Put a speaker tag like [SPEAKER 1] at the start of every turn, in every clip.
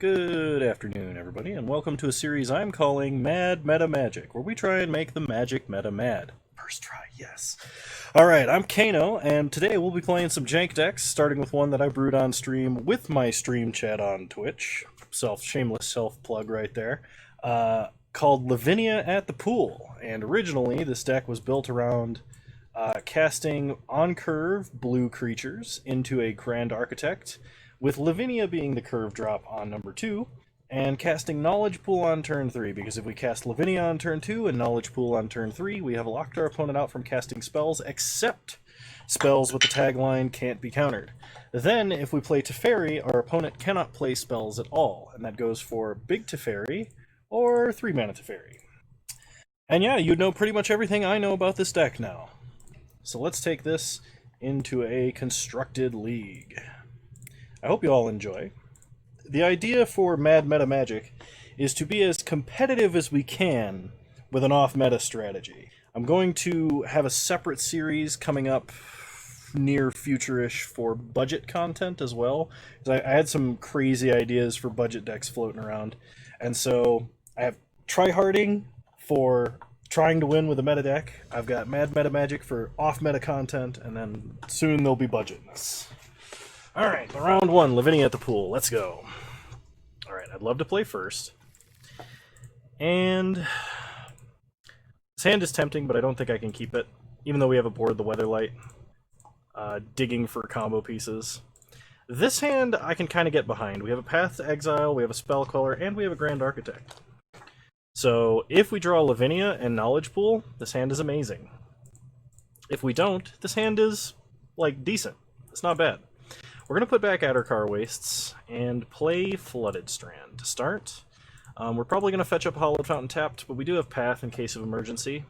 [SPEAKER 1] Good afternoon, everybody, and welcome to a series I'm calling Mad Meta Magic, where we try and make the magic meta mad. First try, yes. Alright, I'm Kano, and today we'll be playing some jank decks, starting with one that I brewed on stream with my stream chat on Twitch. Shameless self-plug right there. Called Lavinia at the Pool, and originally this deck was built around casting on-curve blue creatures into a Grand Architect, with Lavinia being the curve drop on number 2, and casting Knowledge Pool on turn 3, because if we cast Lavinia on turn 2 and Knowledge Pool on turn 3, we have locked our opponent out from casting spells, except spells with the tagline can't be countered. Then, if we play Teferi, our opponent cannot play spells at all, and that goes for Big Teferi or 3-mana Teferi. And yeah, you know pretty much everything I know about this deck now. So let's take this into a constructed league. I hope you all enjoy. The idea for Mad Meta Magic is to be as competitive as we can with an off-meta strategy. I'm going to have a separate series coming up near future-ish for budget content as well. I had some crazy ideas for budget decks floating around. And so I have tryharding for trying to win with a meta deck. I've got Mad Meta Magic for off-meta content, and then soon there'll be budgetness. Alright, round 1, Lavinia at the Pool. Let's go. Alright, I'd love to play first. And this hand is tempting, but I don't think I can keep it, even though we have aboard the Weatherlight, digging for combo pieces. This hand I can kind of get behind. We have a Path to Exile, we have a Spell Queller, and we have a Grand Architect. So if we draw Lavinia and Knowledge Pool, this hand is amazing. If we don't, this hand is, like, decent. It's not bad. We're going to put back Addercar Wastes and play Flooded Strand to start. We're probably going to fetch up Hallowed Fountain tapped, but we do have Path in case of emergency.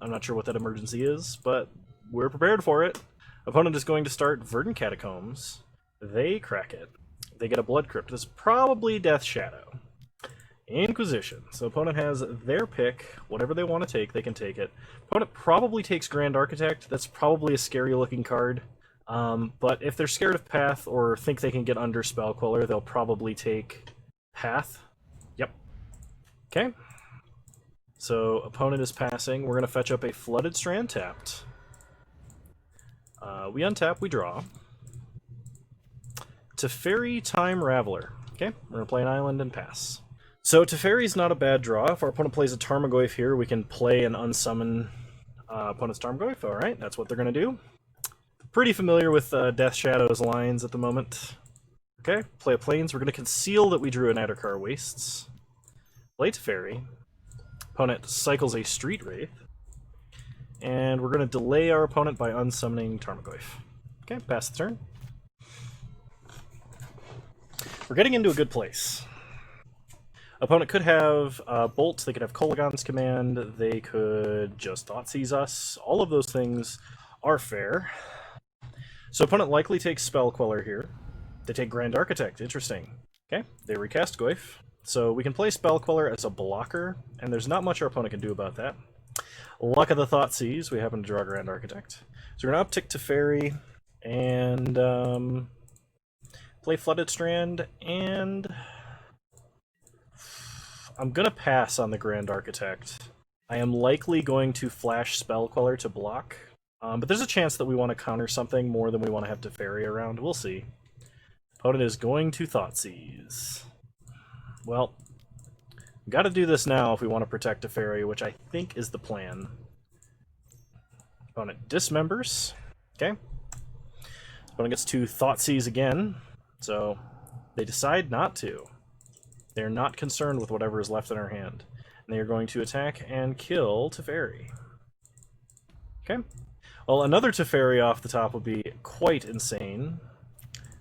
[SPEAKER 1] I'm not sure what that emergency is, but we're prepared for it. Opponent is going to start Verdant Catacombs. They crack it. They get a Blood Crypt. This is probably Death Shadow. Inquisition. So opponent has their pick. Whatever they want to take, they can take it. Opponent probably takes Grand Architect. That's probably a scary looking card. But if they're scared of Path or think they can get under Spell Queller, they'll probably take Path. Yep. Okay. So opponent is passing. We're going to fetch up a Flooded Strand tapped. We untap, we draw. Teferi Time Raveler. Okay, we're going to play an island and pass. So Teferi's not a bad draw. If our opponent plays a Tarmogoyf here, we can play and unsummon opponent's Tarmogoyf. Alright, that's what they're going to do. Pretty familiar with Death Shadow's lines at the moment. Okay, play a Plains. We're going to conceal that we drew an Addercar Wastes. Play Teferi. Opponent cycles a Street Wraith. And we're going to delay our opponent by unsummoning Tarmogoyf. Okay, pass the turn. We're getting into a good place. Opponent could have Bolt, they could have Kolaghan's Command, they could just Thoughtseize us. All of those things are fair. So opponent likely takes Spell Queller here. They take Grand Architect, interesting. Okay, they recast Goyf. So we can play Spell Queller as a blocker, and there's not much our opponent can do about that. Luck of the Thoughtseize, we happen to draw Grand Architect. So we're going to uptick Teferi, and play Flooded Strand, and I'm going to pass on the Grand Architect. I am likely going to flash Spell Queller to block. But there's a chance that we want to counter something more than we want to have Teferi around. We'll see. Opponent is going to Thoughtseize. Well, we've got to do this now if we want to protect Teferi, which I think is the plan. Opponent dismembers. Okay. Opponent gets to Thoughtseize again. So they decide not to. They're not concerned with whatever is left in our hand. And they are going to attack and kill Teferi. Okay. Well, another Teferi off the top would be quite insane.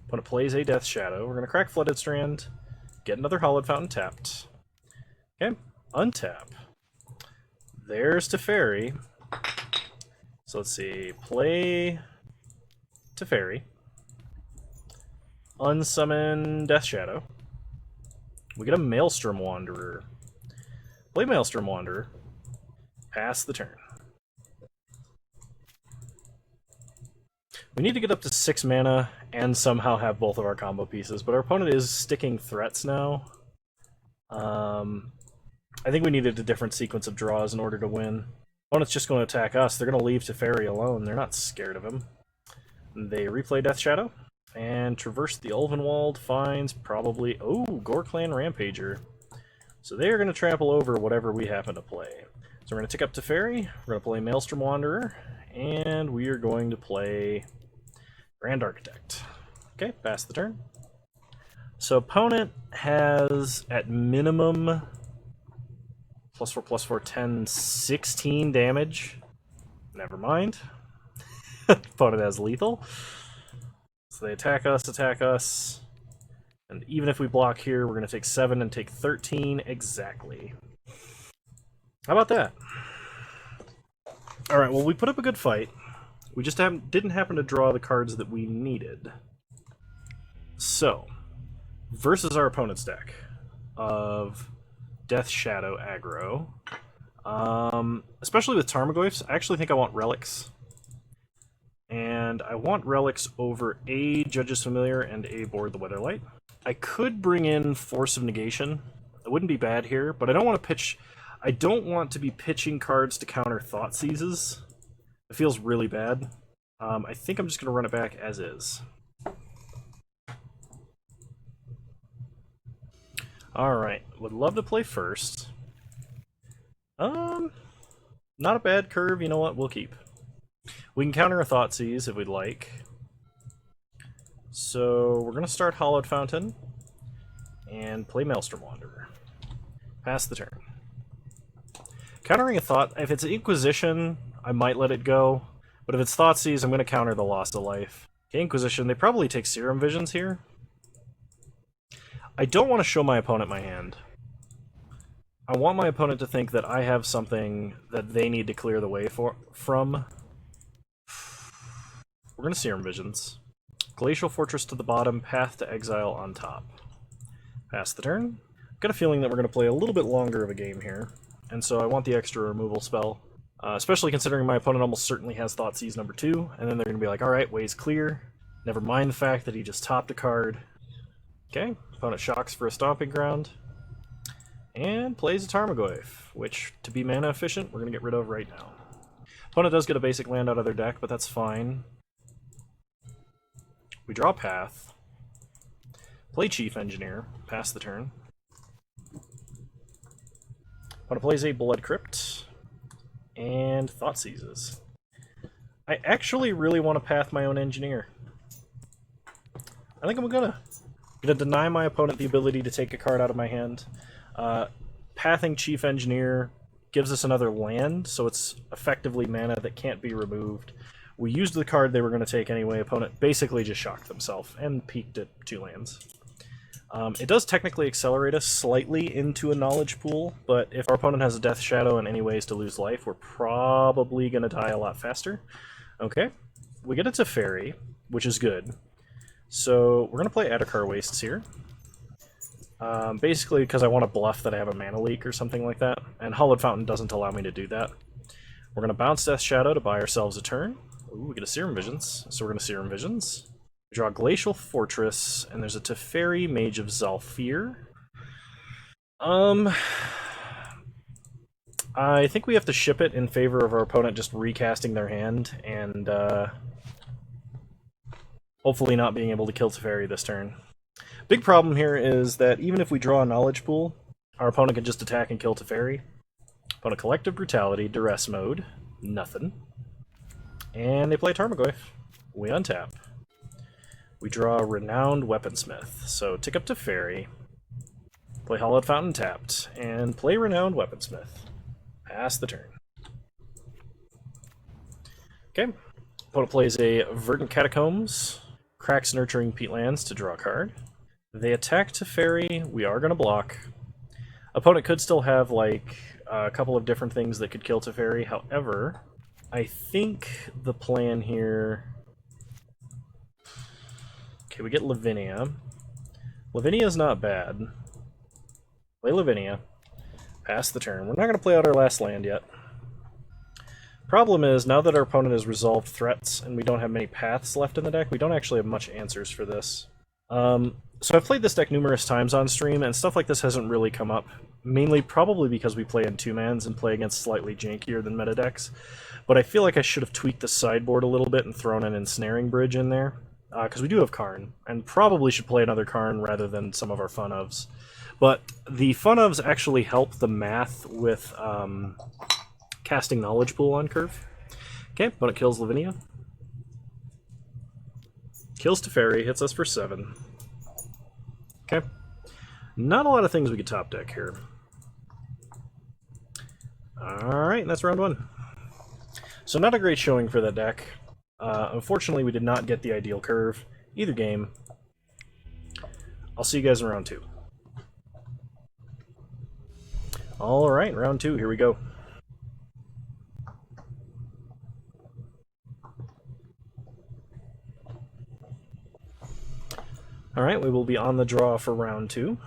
[SPEAKER 1] Opponent plays a Death Shadow. We're going to crack Flooded Strand, get another Hallowed Fountain tapped. Okay, untap. There's Teferi. So let's see, play Teferi. Unsummon Death Shadow. We get a Maelstrom Wanderer. Play Maelstrom Wanderer. Pass the turn. We need to get up to 6 mana and somehow have both of our combo pieces. But our opponent is sticking threats now. I think we needed a different sequence of draws in order to win. Opponent's just going to attack us. They're going to leave Teferi alone. They're not scared of him. They replay Death Shadow and traverse the Ulvenwald. Finds probably... Oh, Gore Clan Rampager. So they are going to trample over whatever we happen to play. So we're going to tick up Teferi. We're going to play Maelstrom Wanderer. And we are going to play Grand Architect. Okay, pass the turn. So opponent has, at minimum, +4/+4, 10, 16 damage. Never mind. Opponent has lethal. So they attack us. And even if we block here, we're going to take 7 and take 13 exactly. How about that? Alright, well, we put up a good fight. We just didn't happen to draw the cards that we needed. So, versus our opponent's deck of Death Shadow aggro, especially with Tarmogoyfs, I actually think I want Relics. And I want Relics over a Judge's Familiar and a Board the Weatherlight. I could bring in Force of Negation. It wouldn't be bad here, but I don't want to pitch... I don't want to be pitching cards to counter Thoughtseizes. It feels really bad. I think I'm just going to run it back as is. Alright, would love to play first. Not a bad curve, you know what, we'll keep. We can counter a Thoughtseize if we'd like. So we're going to start Hallowed Fountain and play Maelstrom Wanderer. Pass the turn. Countering a Thought, if it's Inquisition, I might let it go. But if it's Thoughtseize, I'm going to counter the loss of life. Okay, Inquisition, they probably take Serum Visions here. I don't want to show my opponent my hand. I want my opponent to think that I have something that they need to clear the way from. We're going to Serum Visions. Glacial Fortress to the bottom, Path to Exile on top. Pass the turn. Got a feeling that we're going to play a little bit longer of a game here, and so I want the extra removal spell. Especially considering my opponent almost certainly has Thoughtseize number 2, and then they're going to be like, alright, way's clear. Never mind the fact that he just topped a card. Okay, opponent shocks for a Stomping Ground. And plays a Tarmogoyf, which, to be mana efficient, we're going to get rid of right now. Opponent does get a basic land out of their deck, but that's fine. We draw Path. Play Chief Engineer. Pass the turn. Opponent plays a Blood Crypt. And Thoughtseizes. I actually really want to path my own Engineer. I think I'm gonna deny my opponent the ability to take a card out of my hand. Pathing Chief Engineer gives us another land, so it's effectively mana that can't be removed. We used the card they were going to take anyway. Opponent basically just shocked themselves and peaked at 2 lands. It does technically accelerate us slightly into a knowledge pool, but if our opponent has a Death Shadow and any ways to lose life, we're probably going to die a lot faster. Okay, we get a Teferi, which is good. So we're going to play Adakar Wastes here. Basically because I want to bluff that I have a mana leak or something like that, and Hallowed Fountain doesn't allow me to do that. We're going to bounce Death Shadow to buy ourselves a turn. Ooh, we get a Serum Visions, so we're going to Serum Visions. We draw Glacial Fortress, and there's a Teferi, Mage of Zhalfir. I think we have to ship it in favor of our opponent just recasting their hand, and hopefully not being able to kill Teferi this turn. Big problem here is that even if we draw a Knowledge Pool, our opponent can just attack and kill Teferi. Opponent Collective Brutality, Duress Mode, nothing. And they play Tarmogoyf. We untap. We draw Renowned Weaponsmith. So tick up Teferi, play Hallowed Fountain tapped, and play Renowned Weaponsmith. Pass the turn. Okay. Opponent plays a Verdant Catacombs, cracks Nurturing Peatlands to draw a card. They attack Teferi. We are going to block. Opponent could still have like a couple of different things that could kill Teferi. However, I think the plan here... Okay, we get Lavinia. Lavinia is not bad. Play Lavinia. Pass the turn. We're not going to play out our last land yet. Problem is, now that our opponent has resolved threats and we don't have many paths left in the deck, we don't actually have much answers for this. So I've played this deck numerous times on stream, and stuff like this hasn't really come up. Mainly probably because we play in 2-mans and play against slightly jankier than meta decks. But I feel like I should have tweaked the sideboard a little bit and thrown an Ensnaring Bridge in there. Because we do have Karn, and probably should play another Karn rather than some of our fun ofs. But the fun ofs actually help the math with casting Knowledge Pool on curve. Okay, opponent kills Lavinia. Kills Teferi, hits us for 7. Okay. Not a lot of things we could top deck here. Alright, that's round 1. So not a great showing for that deck. Unfortunately, we did not get the ideal curve either game. I'll see you guys in round 2. Alright, round 2, here we go. Alright, we will be on the draw for round 2.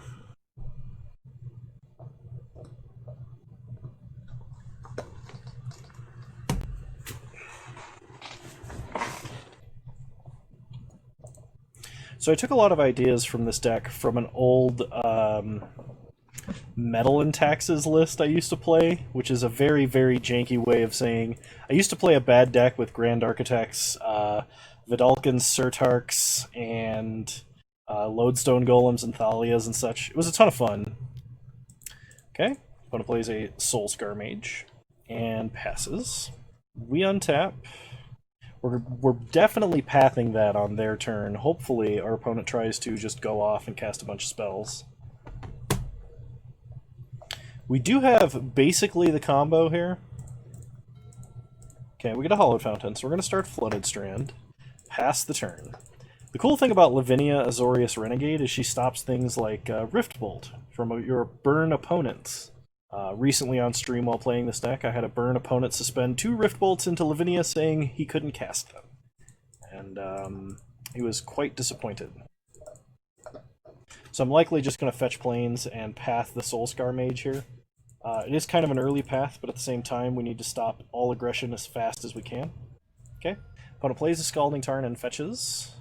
[SPEAKER 1] So I took a lot of ideas from this deck from an old Metal and Taxes list I used to play, which is a very, very janky way of saying... I used to play a bad deck with Grand Architects, Vidalkins, Surtarks, and Lodestone Golems and Thalias and such. It was a ton of fun. Okay, opponent plays a Soulscar Mage and passes. We untap. We're definitely pathing that on their turn. Hopefully our opponent tries to just go off and cast a bunch of spells. We do have basically the combo here. Okay, we get a Hallowed Fountain, so we're going to start Flooded Strand. Pass the turn. The cool thing about Lavinia Azorius Renegade is she stops things like Rift Bolt from your burn opponents. Recently on stream while playing this deck, I had a burn opponent suspend 2 Rift Bolts into Lavinia saying he couldn't cast them. And he was quite disappointed. So I'm likely just going to fetch planes and path the Soulscar Mage here. It is kind of an early path, but at the same time we need to stop all aggression as fast as we can. Okay, opponent plays a Scalding Tarn and fetches.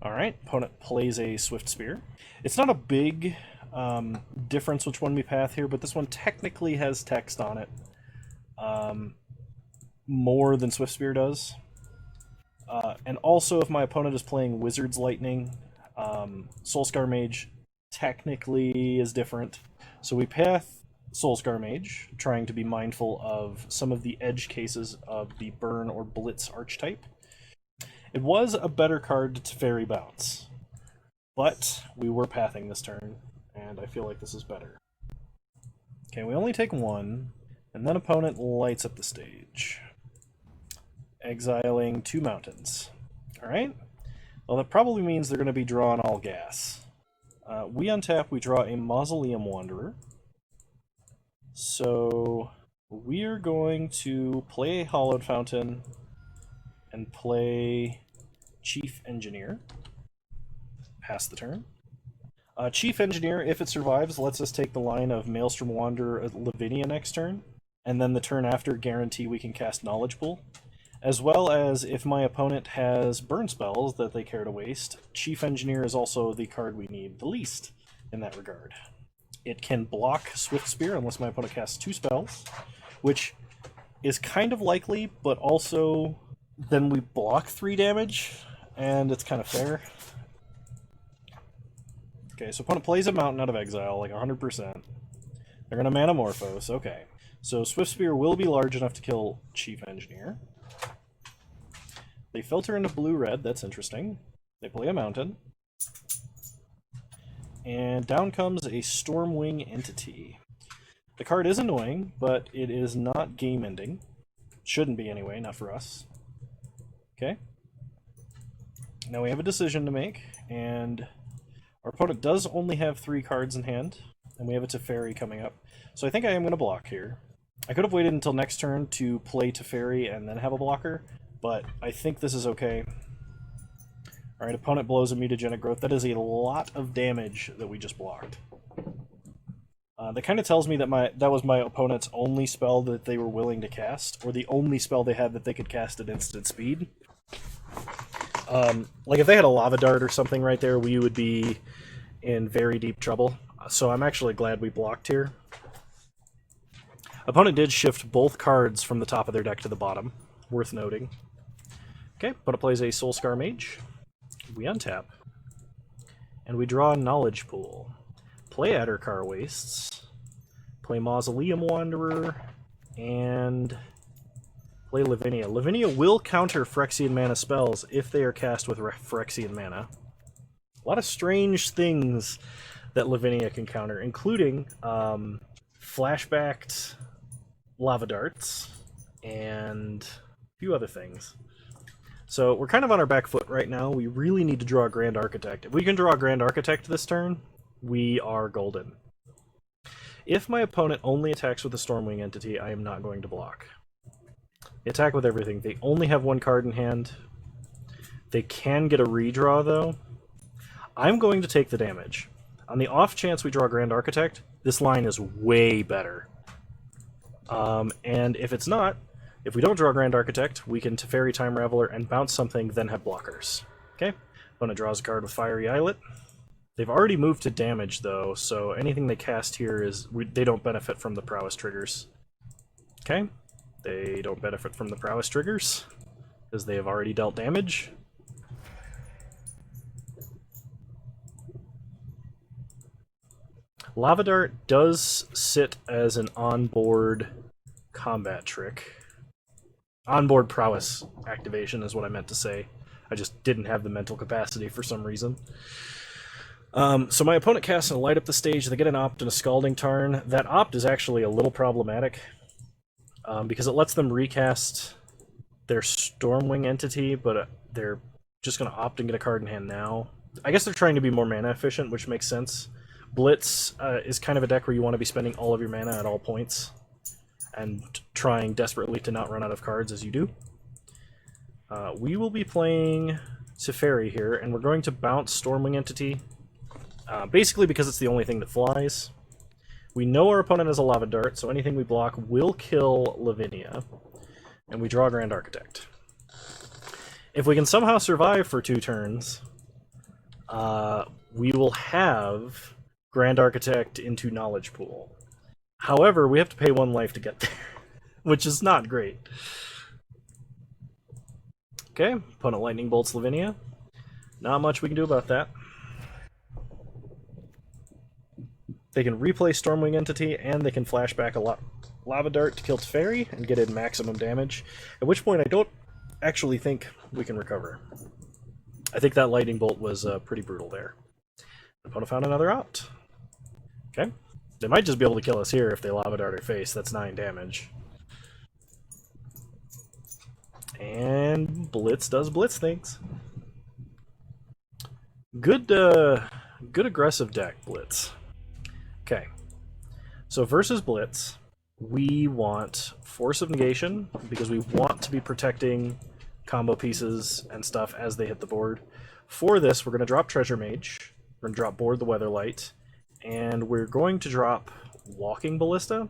[SPEAKER 1] Alright, opponent plays a Swift Spear. It's not a big difference which one we path here, but this one technically has text on it. More than Swift Spear does. And also, if my opponent is playing Wizard's Lightning, Soulscar Mage technically is different. So we path Soulscar Mage, trying to be mindful of some of the edge cases of the Burn or Blitz archetype. It was a better card to Teferi Bounce, but we were pathing this turn, and I feel like this is better. Okay, we only take 1, and then opponent lights up the stage, exiling 2 mountains. Alright, well that probably means they're going to be drawing all gas. We untap, we draw a Mausoleum Wanderer, so we're going to play a Hallowed Fountain and play Chief Engineer. Pass the turn. Chief Engineer, if it survives, lets us take the line of Maelstrom Wanderer Lavinia next turn, and then the turn after guarantee we can cast Knowledge Pool. As well as if my opponent has burn spells that they care to waste, Chief Engineer is also the card we need the least in that regard. It can block Swift Spear unless my opponent casts 2 spells, which is kind of likely, but also then we block 3 damage, and it's kind of fair. Okay, so opponent plays a mountain out of exile, like 100%. They're going to Manamorphose, okay. So Swift Spear will be large enough to kill Chief Engineer. They filter into blue-red, that's interesting. They play a mountain. And down comes a Stormwing Entity. The card is annoying, but it is not game-ending. Shouldn't be anyway, not for us. Okay. Now we have a decision to make, and our opponent does only have 3 cards in hand, and we have a Teferi coming up. So I think I am going to block here. I could have waited until next turn to play Teferi and then have a blocker, but I think this is okay. Alright, opponent blows a Mutagenic Growth. That is a lot of damage that we just blocked. That kind of tells me that that was my opponent's only spell that they were willing to cast, or the only spell they had that they could cast at instant speed. Like if they had a lava dart or something right there, we would be in very deep trouble. So I'm actually glad we blocked here. Opponent did shift both cards from the top of their deck to the bottom. Worth noting. Okay, opponent plays a Soulscar Mage. We untap. And we draw a Knowledge Pool. Play Addercar Wastes. Play Mausoleum Wanderer. And play Lavinia. Lavinia will counter Phyrexian mana spells if they are cast with Phyrexian mana. A lot of strange things that Lavinia can counter, including flashbacked lava darts and a few other things. So we're kind of on our back foot right now. We really need to draw a Grand Architect. If we can draw a Grand Architect this turn, we are golden. If my opponent only attacks with a Stormwing entity, I am not going to block. They attack with everything. They only have one card in hand. They can get a redraw, though. I'm going to take the damage. On the off chance we draw Grand Architect, this line is way better. And if it's not, if we don't draw Grand Architect, we can Teferi Time Raveler and bounce something, then have blockers. Okay? Opponent draws a card with Fiery Islet. They've already moved to damage, though, so anything they cast here is... they don't benefit from the Prowess triggers. Okay? They don't benefit from the Prowess triggers, because they have already dealt damage. Lava Dart does sit as an onboard combat trick. Onboard prowess activation is what I meant to say. I just didn't have the mental capacity for some reason. So my opponent casts and light up the stage. They get an Opt and a Scalding Tarn. That Opt is actually a little problematic because it lets them recast their Stormwing entity, but they're just going to opt and get a card in hand now. I guess they're trying to be more mana efficient, which makes sense. Blitz is kind of a deck where you want to be spending all of your mana at all points and trying desperately to not run out of cards as you do. We will be playing Teferi here, and we're going to bounce Stormwing Entity, basically because it's the only thing that flies. We know our opponent has a Lava Dart, so anything we block will kill Lavinia, and we draw Grand Architect. If we can somehow survive for 2 turns, we will have Grand Architect into Knowledge Pool. However, we have to pay 1 life to get there, which is not great. Okay, opponent Lightning Bolts Lavinia. Not much we can do about that. They can replay Stormwing Entity, and they can flashback a Lava Dart to kill Teferi and get in maximum damage, at which point I don't actually think we can recover. I think that Lightning Bolt was pretty brutal there. Opponent found another Opt. Okay. They might just be able to kill us here if they Lava Dart our face. That's 9 damage. And Blitz does Blitz things. Good aggressive deck, Blitz. Okay. So versus Blitz, we want Force of Negation, because we want to be protecting combo pieces and stuff as they hit the board. For this, we're going to drop Treasure Mage. We're going to drop Board the Weatherlight. And we're going to drop Walking Ballista.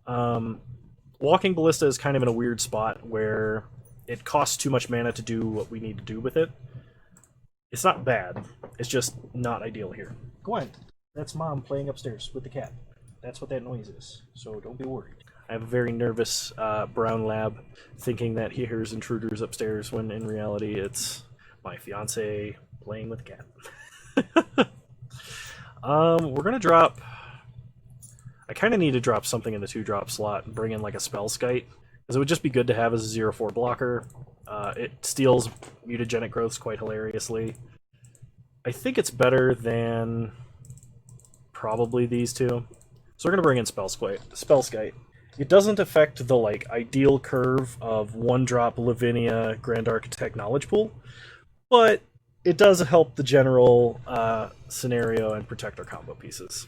[SPEAKER 1] Walking Ballista is kind of in a weird spot where it costs too much mana to do what we need to do with it. It's not bad, it's just not ideal here. Go on, that's Mom playing upstairs with the cat. That's what that noise is, so don't be worried. I have a very nervous brown lab thinking that he hears intruders upstairs when in reality it's my fiance playing with the cat. We're gonna drop... I kind of need to drop something in the 2-drop slot and bring in like a Spellskite, because it would just be good to have as a 0/4 blocker. It steals mutagenic growths quite hilariously. I think it's better than probably these two. So we're gonna bring in Spellskite. It doesn't affect the like ideal curve of 1-drop Lavinia Grand Architect Knowledge Pool, but it does help the general scenario and protect our combo pieces.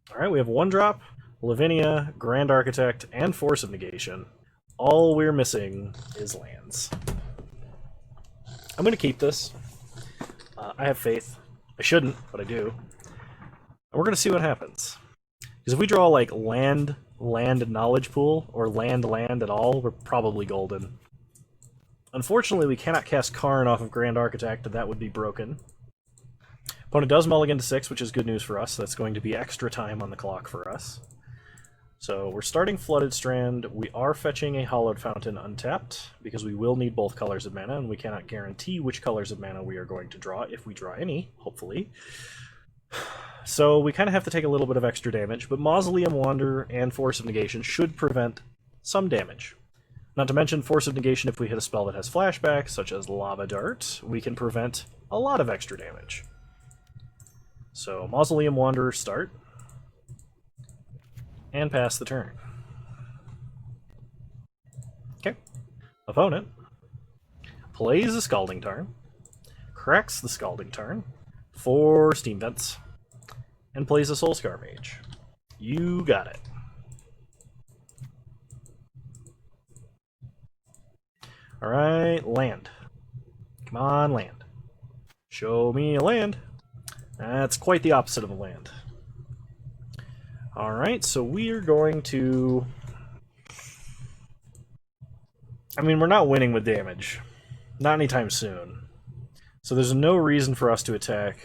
[SPEAKER 1] Alright, we have 1-drop, Lavinia, Grand Architect, and Force of Negation. All we're missing is lands. I'm going to keep this. I have faith. I shouldn't, but I do. we're going to see what happens. Because if we draw like land knowledge pool, or land at all, we're probably golden. Unfortunately, we cannot cast Karn off of Grand Architect, and that would be broken. Opponent does mulligan to 6, which is good news for us. That's going to be extra time on the clock for us. So we're starting Flooded Strand. We are fetching a Hollowed Fountain untapped, because we will need both colors of mana, and we cannot guarantee which colors of mana we are going to draw, if we draw any, hopefully. So we kind of have to take a little bit of extra damage, but Mausoleum Wanderer and Force of Negation should prevent some damage. Not to mention Force of Negation, if we hit a spell that has flashback, such as Lava Dart, we can prevent a lot of extra damage. So Mausoleum Wanderer start, and pass the turn. Okay. Opponent plays a Scalding Tarn, cracks the Scalding Tarn for Steam Vents, and plays a Soulscar Mage. You got it. Alright, land. Come on, land. Show me a land. That's quite the opposite of a land. Alright, so we are going to... I mean, we're not winning with damage. Not anytime soon. So there's no reason for us to attack.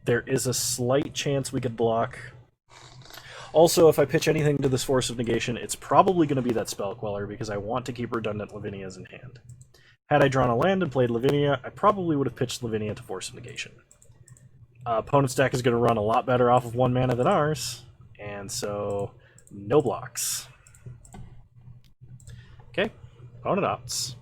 [SPEAKER 1] There is a slight chance we could block. Also, if I pitch anything to this Force of Negation, it's probably going to be that Spell Queller, because I want to keep redundant Lavinias in hand. Had I drawn a land and played Lavinia, I probably would have pitched Lavinia to Force of Negation. Opponent's deck is going to run a lot better off of 1 mana than ours, and so no blocks. Okay, opponent opts.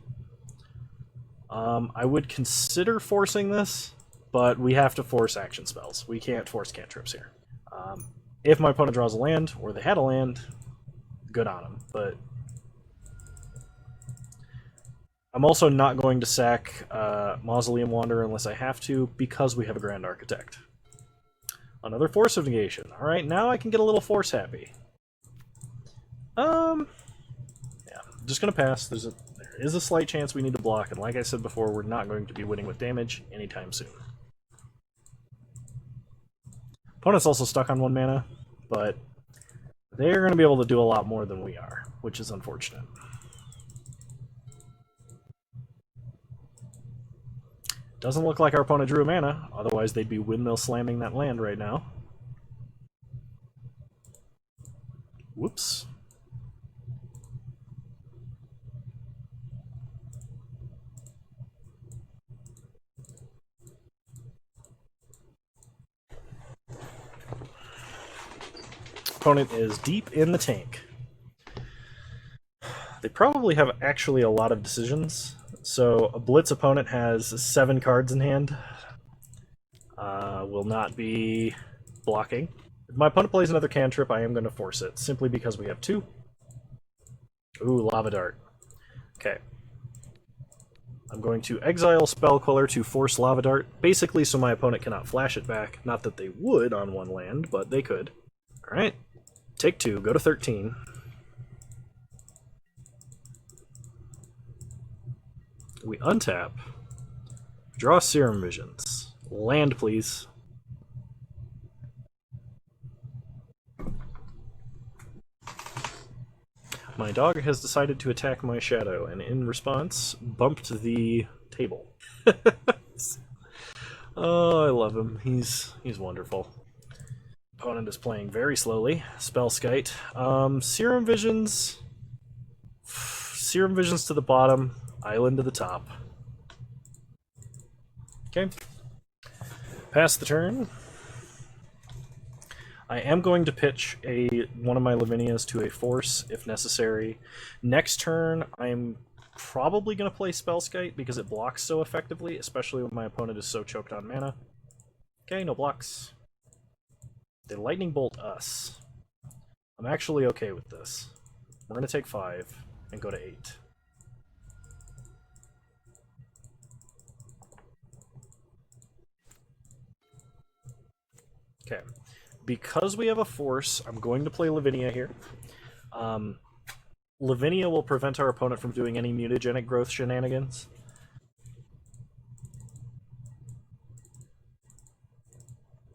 [SPEAKER 1] I would consider forcing this, but we have to force action spells. We can't force cantrips here. If my opponent draws a land, or they had a land, good on them, but I'm also not going to sack Mausoleum Wanderer unless I have to, because we have a Grand Architect. Another Force of Negation. Alright, now I can get a little force happy. Yeah, I'm just gonna pass. There is a slight chance we need to block, and like I said before, we're not going to be winning with damage anytime soon. Opponent's also stuck on 1 mana, but they're going to be able to do a lot more than we are, which is unfortunate. Doesn't look like our opponent drew a mana, otherwise they'd be windmill slamming that land right now. Whoops. Opponent is deep in the tank. They probably have actually a lot of decisions. So a Blitz opponent has 7 cards in hand. Will not be blocking. If my opponent plays another cantrip, I am going to force it, simply because we have 2. Ooh, Lava Dart. Okay. I'm going to exile Spell Queller to force Lava Dart, basically so my opponent cannot flash it back. Not that they would on 1 land, but they could. Alright. Take 2, go to 13. We untap. Draw Serum Visions. Land, please. My dog has decided to attack my shadow, and in response, bumped the table. Oh, I love him. He's wonderful. Opponent is playing very slowly. Spellskite. Serum Visions. Serum Visions to the bottom. Island to the top. Okay. Pass the turn. I am going to pitch one of my Lavinias to a force if necessary. Next turn, I'm probably going to play Spellskite because it blocks so effectively, especially when my opponent is so choked on mana. Okay, no blocks. They Lightning Bolt us. I'm actually okay with this. We're going to take 5 and go to 8. Okay. Because we have a force, I'm going to play Lavinia here. Lavinia will prevent our opponent from doing any mutagenic growth shenanigans.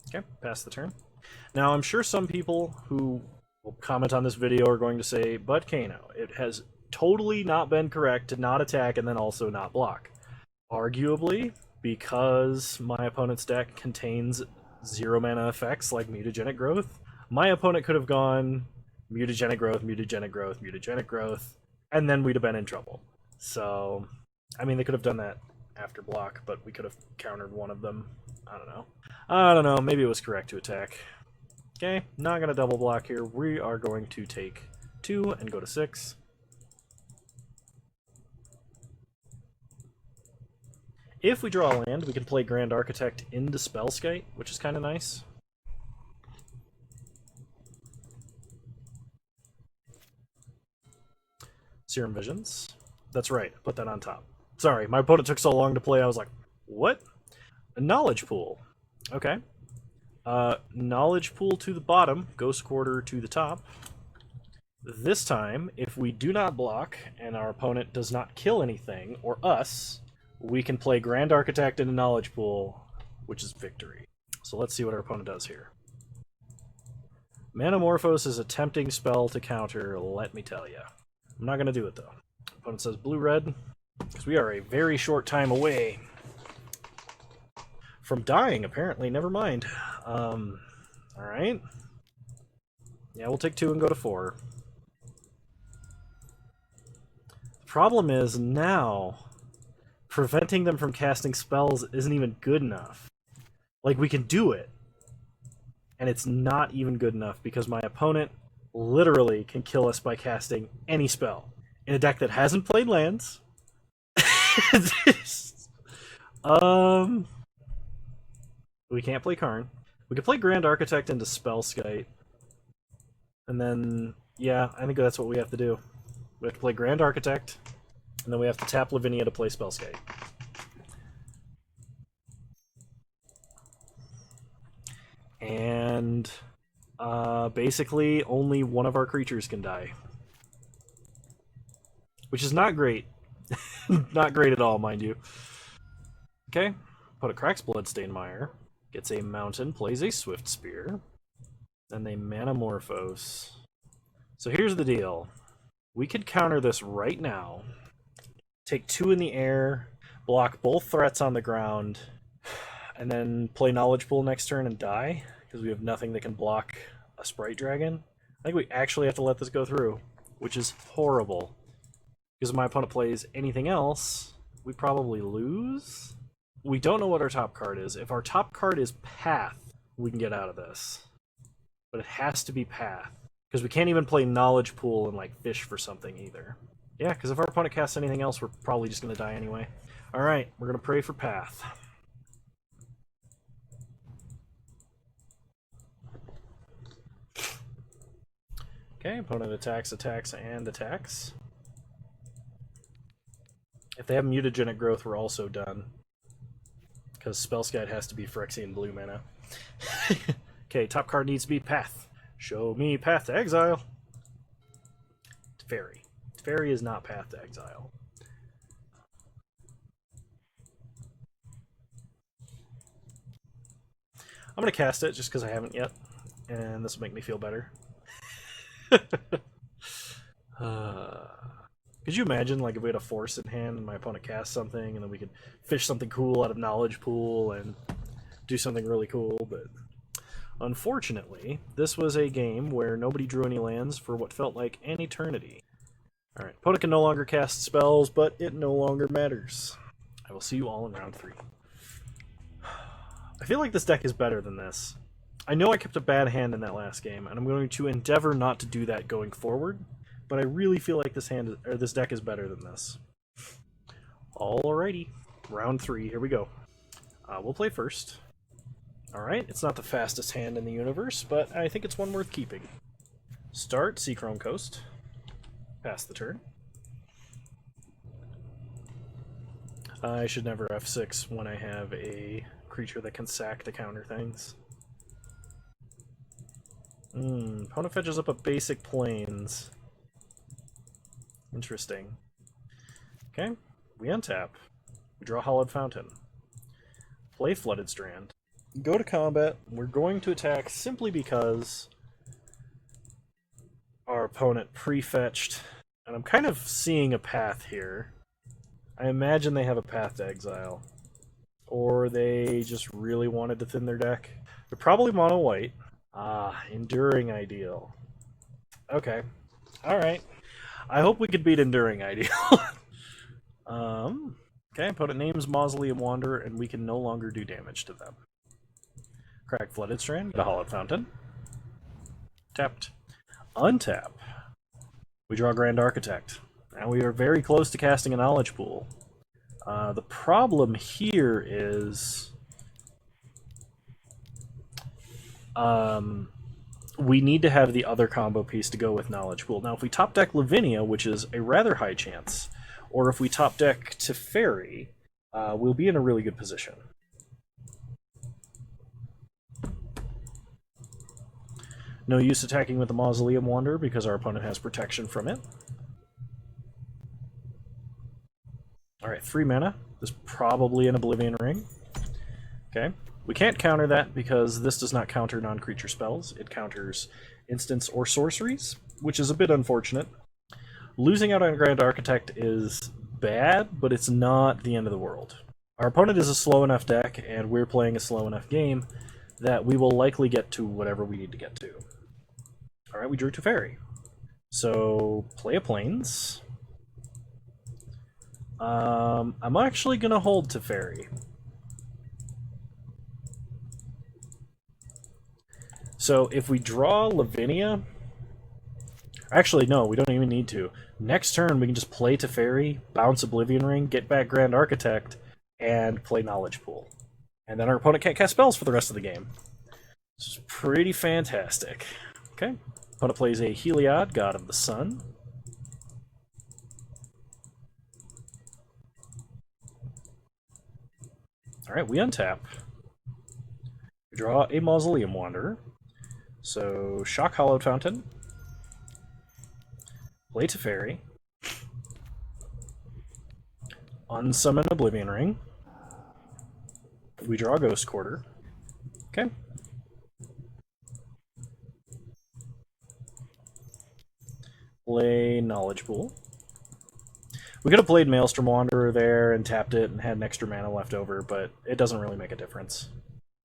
[SPEAKER 1] Okay, pass the turn. Now, I'm sure some people who will comment on this video are going to say, but Kano, it has totally not been correct to not attack and then also not block. Arguably, because my opponent's deck contains 0 mana effects like mutagenic growth, my opponent could have gone mutagenic growth, mutagenic growth, mutagenic growth, and then we'd have been in trouble. So, I mean, they could have done that after block, but we could have countered one of them. I don't know. I don't know. Maybe it was correct to attack. Okay, not going to double block here. We are going to take 2 and go to 6. If we draw a land, we can play Grand Architect into Spellskite, which is kind of nice. Serum Visions. That's right, put that on top. Sorry, my opponent took so long to play, I was like, what? A Knowledge Pool. Okay. Knowledge Pool to the bottom, Ghost Quarter to the top. This time, if we do not block, and our opponent does not kill anything, or us, we can play Grand Architect in a Knowledge Pool, which is victory. So let's see what our opponent does here. Manamorphose is a tempting spell to counter, let me tell you. I'm not going to do it, though. Opponent says blue-red, because we are a very short time away from dying, apparently. Never mind. Alright. Yeah, we'll take 2 and go to 4. The problem is, now, preventing them from casting spells isn't even good enough. Like, we can do it, and it's not even good enough because my opponent literally can kill us by casting any spell. In a deck that hasn't played lands. We can't play Karn. We can play Grand Architect into Spellskite. And then, yeah, I think that's what we have to do. We have to play Grand Architect, and then we have to tap Lavinia to play Spellskite. And basically, only one of our creatures can die. Which is not great. Not great at all, mind you. Okay, put a Cracks Bloodstained Mire. Gets a mountain, plays a Swift Spear. Then they Manamorphose. So here's the deal. We could counter this right now. Take 2 in the air, block both threats on the ground, and then play Knowledge Pool next turn and die, because we have nothing that can block a Sprite Dragon. I think we actually have to let this go through, which is horrible. Because if my opponent plays anything else, we probably lose. We don't know what our top card is. If our top card is Path, we can get out of this. But it has to be Path. Because we can't even play Knowledge Pool and like fish for something either. Yeah, because if our opponent casts anything else, we're probably just going to die anyway. Alright, we're going to pray for Path. Okay, opponent attacks, attacks, and attacks. If they have mutagenic growth, we're also done. Because Spellskite has to be Phyrexian blue mana. Okay, top card needs to be Path. Show me Path to Exile. Teferi. Teferi is not Path to Exile. I'm going to cast it just because I haven't yet. And this will make me feel better. Could you imagine, like, if we had a Force in hand and my opponent cast something, and then we could fish something cool out of Knowledge Pool and do something really cool, but unfortunately, this was a game where nobody drew any lands for what felt like an eternity. Alright, opponent can no longer cast spells, but it no longer matters. I will see you all in round 3. I feel like this deck is better than this. I know I kept a bad hand in that last game, and I'm going to endeavor not to do that going forward. But I really feel like this deck is better than this. Alrighty, round 3. Here we go. We'll play first. Alright, it's not the fastest hand in the universe, but I think it's one worth keeping. Start, Seachrome Coast. Pass the turn. I should never F6 when I have a creature that can sack to counter things. Opponent fetches up a basic Plains. Interesting. Okay, we untap. We draw Hollowed Fountain. Play Flooded Strand. go to combat. We're going to attack simply because our opponent prefetched, and I'm kind of seeing a path here. I imagine they have a path to exile, or they just really wanted to thin their deck. They're probably mono white. Enduring Ideal. Okay, all right. I hope we could beat Enduring Ideal. Okay, opponent names Mausoleum Wanderer, and we can no longer do damage to them. Crack Flooded Strand, get a Hollowed Fountain. Tapped. Untap. We draw Grand Architect. Now we are very close to casting a Knowledge Pool. The problem here is we need to have the other combo piece to go with Knowledge Pool. Now, if we top deck Lavinia, which is a rather high chance, or if we top deck Teferi, we'll be in a really good position. No use attacking with the Mausoleum Wanderer because our opponent has protection from it. Alright, 3 mana. There's probably an Oblivion Ring. Okay. We can't counter that because this does not counter non-creature spells. It counters instants or sorceries, which is a bit unfortunate. Losing out on Grand Architect is bad, but it's not the end of the world. Our opponent is a slow enough deck, and we're playing a slow enough game, that we will likely get to whatever we need to get to. Alright, we drew Teferi. So, play a Plains. I'm actually going to hold Teferi. So, if we draw Lavinia... Actually, no, we don't even need to. Next turn, we can just play Teferi, bounce Oblivion Ring, get back Grand Architect, and play Knowledge Pool. And then our opponent can't cast spells for the rest of the game. This is pretty fantastic. Okay. Opponent plays a Heliod, God of the Sun. Alright, we untap. We draw a Mausoleum Wanderer. So, Shock Hollowed Fountain. Play Teferi. Unsummon Oblivion Ring. We draw Ghost Quarter. Okay. Play Knowledge Pool. We could have played Maelstrom Wanderer there and tapped it and had an extra mana left over, but it doesn't really make a difference.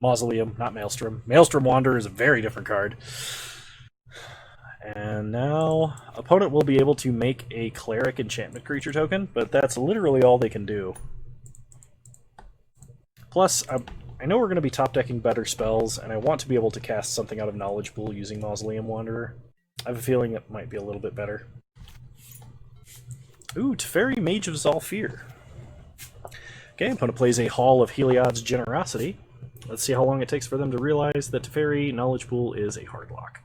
[SPEAKER 1] Mausoleum, not Maelstrom. Maelstrom Wanderer is a very different card. And now, opponent will be able to make a Cleric enchantment creature token, but that's literally all they can do. Plus, I know we're going to be top decking better spells, and I want to be able to cast something out of Knowledge Pool using Mausoleum Wanderer. I have a feeling it might be a little bit better. Ooh, Teferi, Mage of Zalfir. Okay, opponent plays a Hall of Heliod's Generosity. Let's see how long it takes for them to realize that Teferi Knowledge Pool is a hard lock.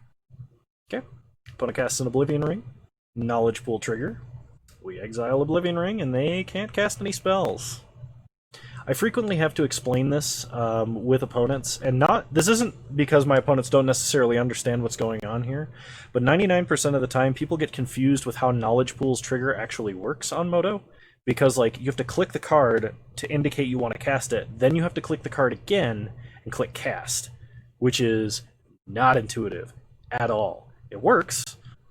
[SPEAKER 1] Okay, opponent casts an Oblivion Ring. Knowledge Pool trigger. We exile Oblivion Ring, and they can't cast any spells. I frequently have to explain this with opponents, and this isn't because my opponents don't necessarily understand what's going on here, but 99% of the time people get confused with how Knowledge Pool's trigger actually works on Moto, because like you have to click the card to indicate you want to cast it, then you have to click the card again and click Cast, which is not intuitive at all. It works,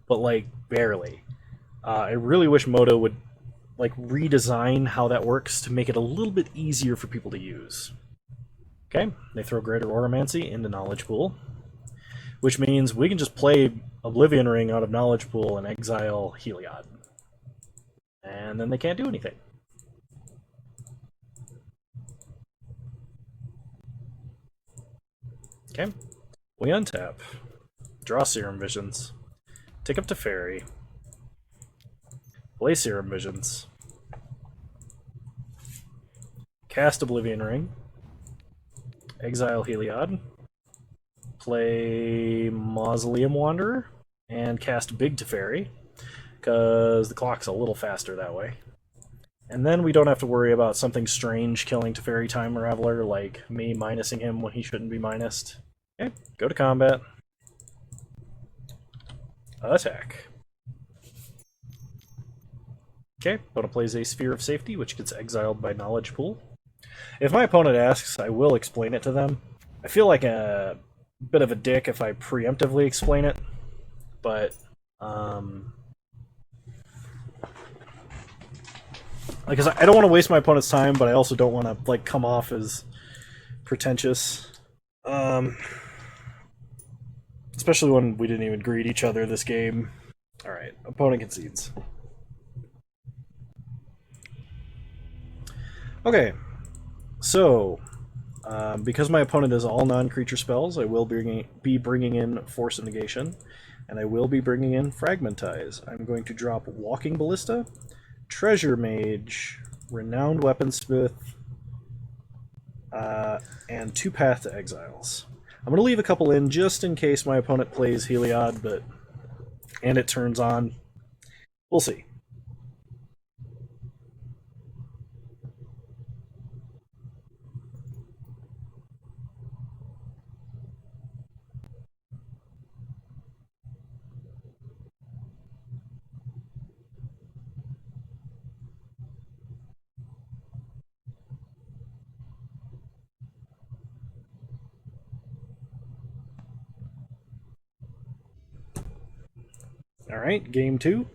[SPEAKER 1] but like barely. I really wish Moto would like redesign how that works to make it a little bit easier for people to use. Okay, they throw Greater Oromancy into Knowledge Pool, which means we can just play Oblivion Ring out of Knowledge Pool and exile Heliod. And then they can't do anything. Okay, we untap, draw Serum Visions, take up Teferi, play Serum Visions, cast Oblivion Ring, exile Heliod, play Mausoleum Wanderer, and cast Big Teferi, because the clock's a little faster that way. And then we don't have to worry about something strange killing Teferi Time Raveler, like me minusing him when he shouldn't be minused. Okay, go to combat. Attack. Okay, opponent plays a Sphere of Safety, which gets exiled by Knowledge Pool. If my opponent asks, I will explain it to them. I feel like a bit of a dick if I preemptively explain it, but because I don't want to waste my opponent's time, but I also don't want to like come off as pretentious. Especially when we didn't even greet each other this game. All right, opponent concedes. Okay, so because my opponent is all non-creature spells, I will be bringing in Force of Negation, and I will be bringing in Fragmentize. I'm going to drop Walking Ballista, Treasure Mage, Renowned Weaponsmith, and 2 Path to Exiles. I'm going to leave a couple in just in case my opponent plays Heliod, and it turns on. We'll see. Alright, game 2.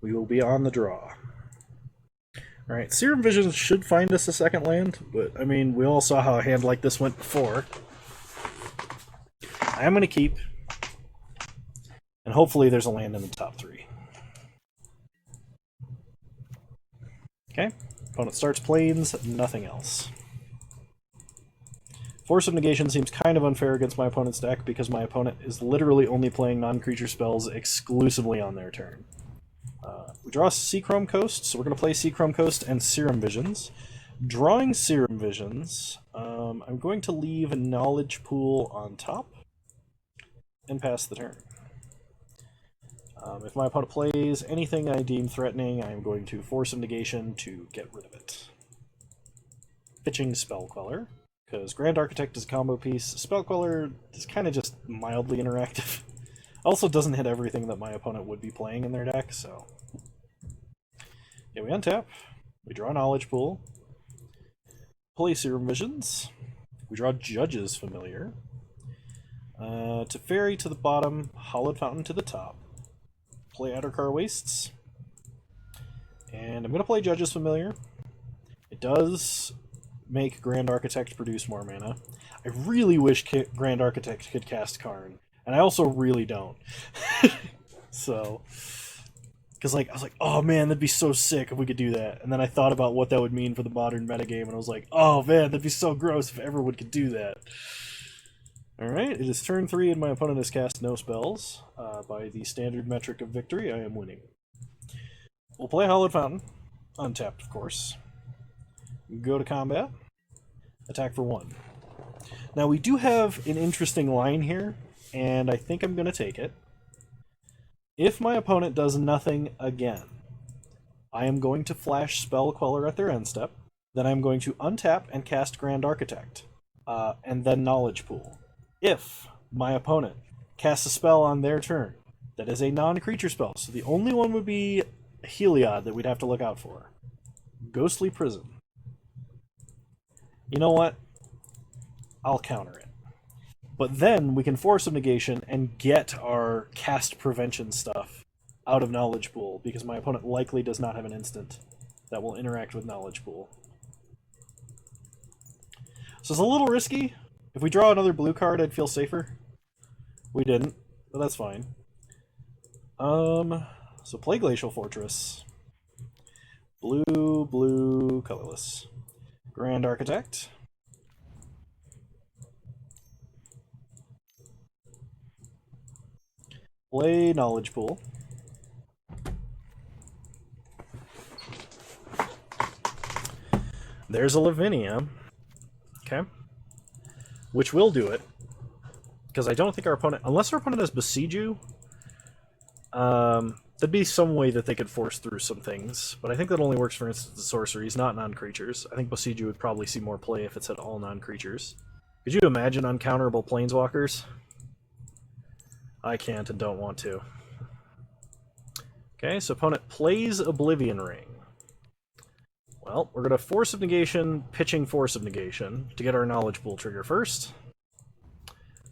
[SPEAKER 1] We will be on the draw. Alright, Serum Visions should find us a second land, but I mean, we all saw how a hand like this went before. I am going to keep, and hopefully there's a land in the top 3. Okay, opponent starts planes, nothing else. Force of Negation seems kind of unfair against my opponent's deck because my opponent is literally only playing non-creature spells exclusively on their turn. We draw Seachrome Coast, so we're going to play Seachrome Coast and Serum Visions. Drawing Serum Visions, I'm going to leave a Knowledge Pool on top and pass the turn. If my opponent plays anything I deem threatening, I'm going to Force of Negation to get rid of it. Pitching Spell Queller, because Grand Architect is a combo piece. Spell Queller is kind of just mildly interactive. Also doesn't hit everything that my opponent would be playing in their deck, so... Yeah, we untap, we draw a Knowledge Pool, play Serum Visions, we draw Judge's Familiar, Teferi to the bottom, Hollowed Fountain to the top, play Outercar Wastes, and I'm going to play Judge's Familiar. It does make Grand Architect produce more mana. I really wish Grand Architect could cast Karn, and I also really don't. So... Because I was like, oh man, that'd be so sick if we could do that. And then I thought about what that would mean for the modern metagame, and I was like, oh man, that'd be so gross if everyone could do that. Alright, it is turn 3 and my opponent has cast no spells. By the standard metric of victory, I am winning. We'll play Hollowed Fountain. Untapped, of course. Go to combat. Attack for 1. Now we do have an interesting line here, and I think I'm going to take it. If my opponent does nothing again, I am going to flash Spell Queller at their end step, then I'm going to untap and cast Grand Architect, and then Knowledge Pool. If my opponent casts a spell on their turn that is a non-creature spell, so the only one would be Heliod that we'd have to look out for. Ghostly Prison. You know what? I'll counter it. But then we can Force of Negation and get our cast prevention stuff out of Knowledge Pool, because my opponent likely does not have an instant that will interact with Knowledge Pool. So it's a little risky. If we draw another blue card, I'd feel safer. We didn't, but that's fine. So play Glacial Fortress. Blue, blue, colorless. Grand Architect. Play Knowledge Pool. There's a Lavinia. Okay. Which will do it. Because I don't think our opponent... Unless our opponent has Besiege, there'd be some way that they could force through some things. But I think that only works for instant sorceries, not non-creatures. I think Besiege would probably see more play if it said all non-creatures. Could you imagine uncounterable planeswalkers? I can't and don't want to. Okay, so opponent plays Oblivion Ring. Well, we're going to Force of Negation, pitching Force of Negation to get our Knowledge Pool trigger first.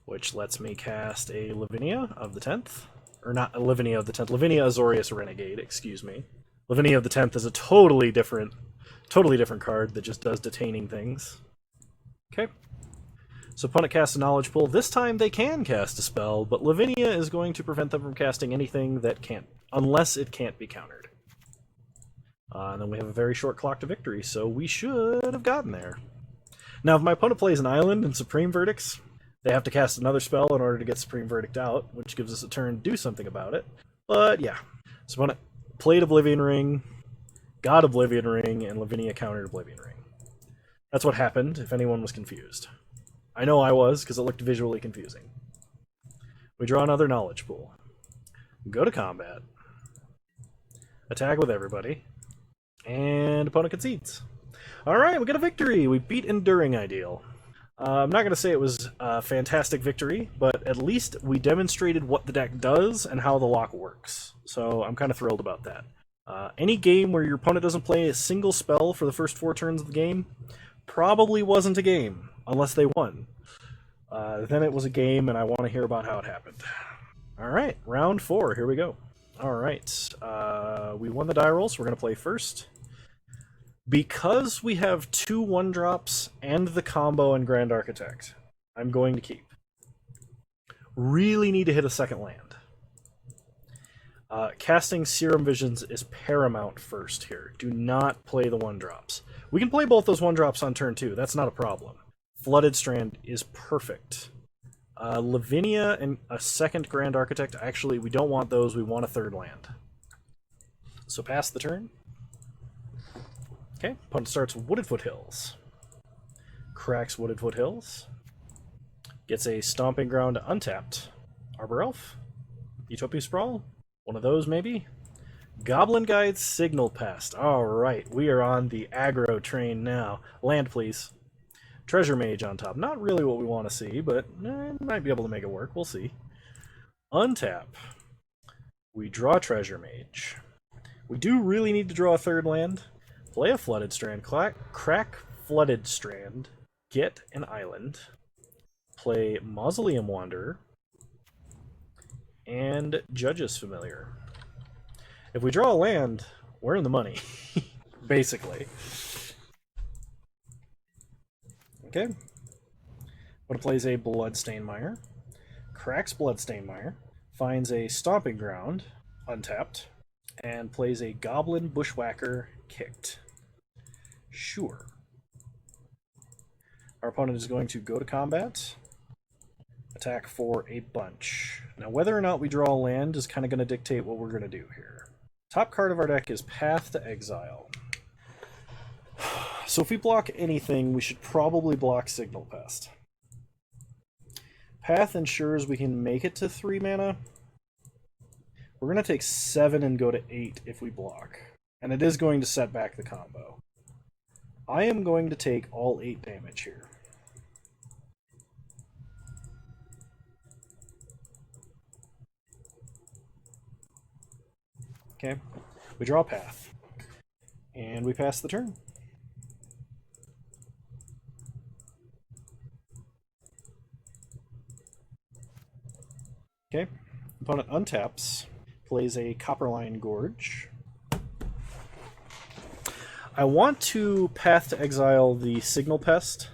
[SPEAKER 1] which lets me cast a Lavinia of the 10th. Or not a Lavinia of the 10th, Lavinia Azorius Renegade, excuse me. Lavinia of the 10th is a totally different card that just does detaining things. Okay. So opponent casts a knowledge pool. This time they can cast a spell, but Lavinia is going to prevent them from casting anything that can't, unless it can't be countered. And then we have a very short clock to victory, so we should have gotten there. Now, if my opponent plays an island and Supreme Verdicts, they have to cast another spell in order to get Supreme Verdict out, which gives us a turn to do something about it. But yeah, so opponent played Oblivion Ring, got Oblivion Ring, and Lavinia countered Oblivion Ring. That's what happened, if anyone was confused. I know I was, because it looked visually confusing. We draw another knowledge pool. Go to combat. Attack with everybody. And opponent concedes. Alright, we got a victory! We beat Enduring Ideal. I'm not going to say it was a fantastic victory, but at least we demonstrated what the deck does and how the lock works. So I'm kind of thrilled about that. Any game where your opponent doesn't play a single spell for the first 4 turns of the game probably wasn't a game, unless they won. Then it was a game, and I want to hear about how it happened. Alright, round 4, here we go. Alright, we won the die roll, so we're going to play first. Because we have 2 1-drops and the combo and Grand Architect, I'm going to keep. Really need to hit a second land. Casting Serum Visions is paramount first here. Do not play the 1-drops. We can play both those 1-drops on turn 2. That's not a problem. Flooded Strand is perfect. Lavinia and a second Grand Architect, actually, we don't want those. We want a 3rd land. So pass the turn. Okay, opponent starts Wooded Foothills. Cracks Wooded Foothills. Gets a Stomping Ground untapped. Arbor Elf. Utopia Sprawl. One of those, maybe. Goblin Guide Signal Pest. Alright, we are on the aggro train now. Land, please. Treasure Mage on top. Not really what we want to see, but might be able to make it work. We'll see. Untap. We draw Treasure Mage. We do really need to draw a 3rd land. Play a Flooded Strand, crack Flooded Strand, get an island, play Mausoleum Wanderer, and Judge's Familiar. If we draw a land, we're in the money, basically. Okay. What plays a Bloodstained Mire, cracks Bloodstained Mire, finds a Stomping Ground, untapped, and plays a Goblin Bushwhacker Kicked. Sure. Our opponent is going to go to combat, attack for a bunch. Now, whether or not we draw a land is kind of going to dictate what we're going to do here. Top card of our deck is Path to Exile. So if we block anything, we should probably block Signal Pest. Path ensures we can make it to 3 mana. We're going to take 7 and go to 8 if we block. And it is going to set back the combo. I am going to take all 8 damage here. Okay, we draw a path. And we pass the turn. Okay, opponent untaps, plays a Copperline Gorge. I want to Path to Exile the Signal Pest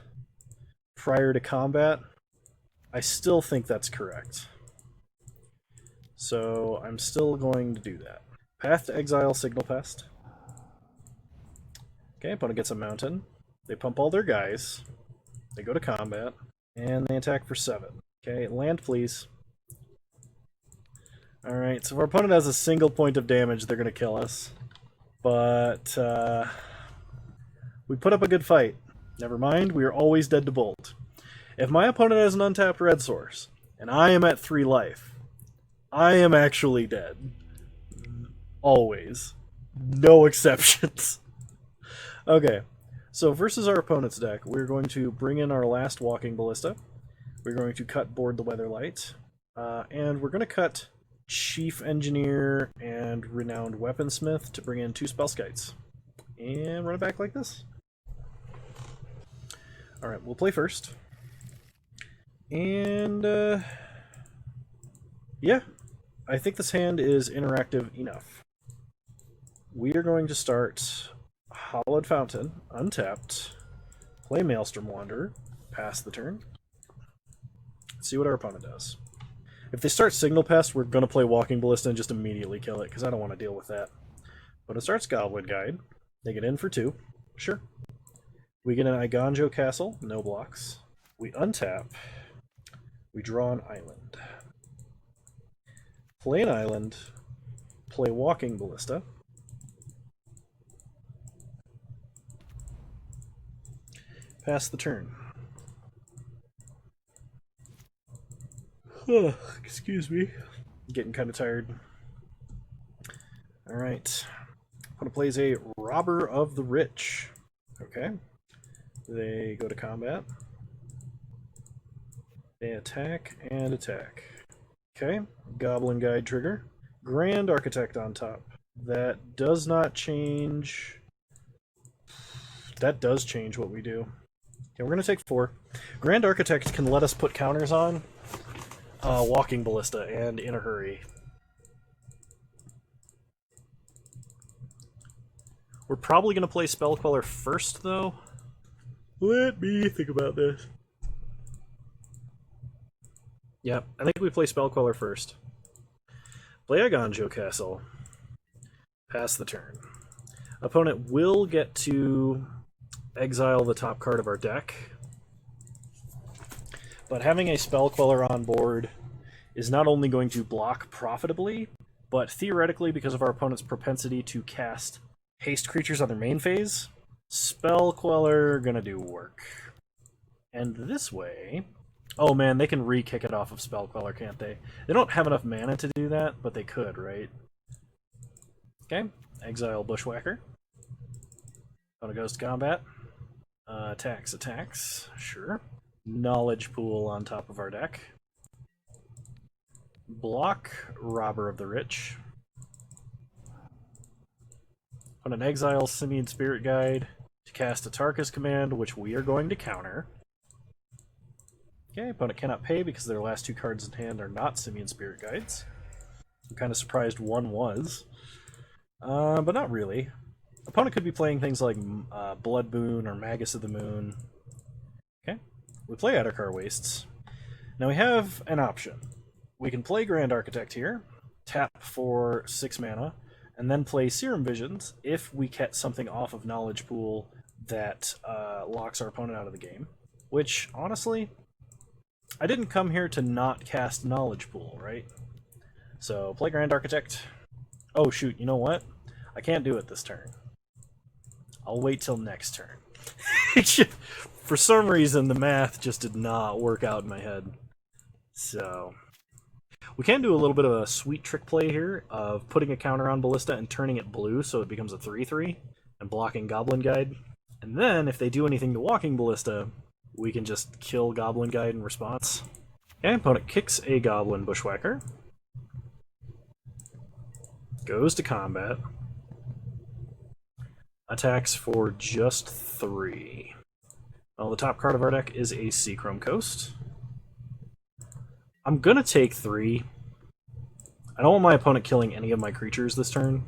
[SPEAKER 1] prior to combat. I still think that's correct. So I'm still going to do that. Path to Exile Signal Pest. Okay, opponent gets a mountain. They pump all their guys. They go to combat. And they attack for 7. Okay, land please. Alright, so if our opponent has a single point of damage, they're going to kill us. But we put up a good fight. Never mind, we are always dead to bolt. If my opponent has an untapped red source, and I am at 3 life, I am actually dead. Always. No exceptions. Okay, so versus our opponent's deck, we're going to bring in our last Walking Ballista. We're going to cut Board the Weatherlight. And we're going to cut Chief Engineer and Renowned Weaponsmith to bring in 2 Spellskites. And run it back like this. Alright, we'll play first. And, yeah, I think this hand is interactive enough. We are going to start Hallowed Fountain, untapped, play Maelstrom Wanderer, pass the turn. See what our opponent does. If they start Signal Pest, we're going to play Walking Ballista and just immediately kill it, because I don't want to deal with that. But it starts Goblin Guide. They get in for 2. Sure. We get an Iganjo Castle, no blocks. We untap. We draw an island. Play an island. Play Walking Ballista. Pass the turn. Excuse me. Getting kind of tired. Alright. Opponent plays a Robber of the Rich. Okay. They go to combat. They attack and attack. Okay. Goblin Guide trigger. Grand Architect on top. That does not change... That does change what we do. Okay, we're going to take 4. Grand Architect can let us put counters on Walking Ballista, and in a hurry. We're probably going to play Spell Queller first, though. Let me think about this. Yep, I think we play Spell Queller first. Play Iganjo Castle. Pass the turn. Opponent will get to exile the top card of our deck. But having a Spell Queller on board is not only going to block profitably, but theoretically, because of our opponent's propensity to cast haste creatures on their main phase, Spell Queller gonna do work. And this way... Oh man, they can re-kick it off of Spell Queller, can't they? They don't have enough mana to do that, but they could, right? Okay, exile Bushwhacker. Opponent goes to combat. Attacks, sure. Knowledge Pool on top of our deck. Block Robber of the Rich. Opponent exiles Simian Spirit Guide to cast a Tarkus command, which we are going to counter. Okay, opponent cannot pay because their last 2 cards in hand are not Simian Spirit Guides. I'm kind of surprised one was. But not really. Opponent could be playing things like Blood Boon or Magus of the Moon. Okay, we play Adarkar Wastes. Now we have an option. We can play Grand Architect here, tap for 6 mana, and then play Serum Visions if we get something off of Knowledge Pool that locks our opponent out of the game. Which, honestly, I didn't come here to not cast Knowledge Pool, right? So, play Grand Architect. Oh shoot, you know what? I can't do it this turn. I'll wait till next turn. For some reason, the math just did not work out in my head. So, we can do a little bit of a sweet trick play here of putting a counter on Ballista and turning it blue so it becomes a 3/3 and blocking Goblin Guide. And then, if they do anything to Walking Ballista, we can just kill Goblin Guide in response. Okay, opponent kicks a Goblin Bushwhacker. Goes to combat. Attacks for just 3. Well, the top card of our deck is a Seachrome Coast. I'm gonna take 3. I don't want my opponent killing any of my creatures this turn.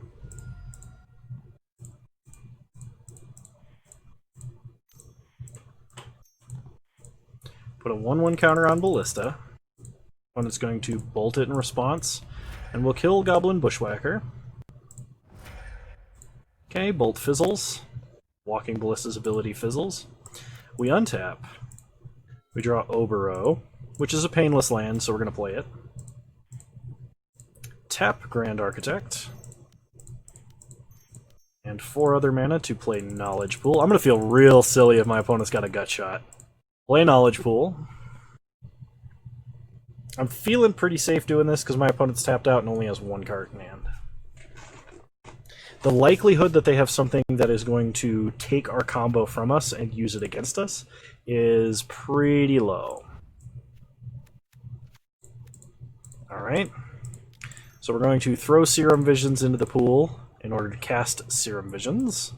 [SPEAKER 1] Put a 1/1 counter on Ballista. Opponent's going to bolt it in response, and we'll kill Goblin Bushwhacker. Okay, Bolt fizzles. Walking Ballista's ability fizzles. We untap. We draw Obero, which is a painless land, so we're going to play it. Tap Grand Architect. And 4 other mana to play Knowledge Pool. I'm going to feel real silly if my opponent's got a Gut Shot. Play Knowledge Pool. I'm feeling pretty safe doing this because my opponent's tapped out and only has 1 card in hand. The likelihood that they have something that is going to take our combo from us and use it against us is pretty low. Alright. So we're going to throw Serum Visions into the pool in order to cast Serum Visions.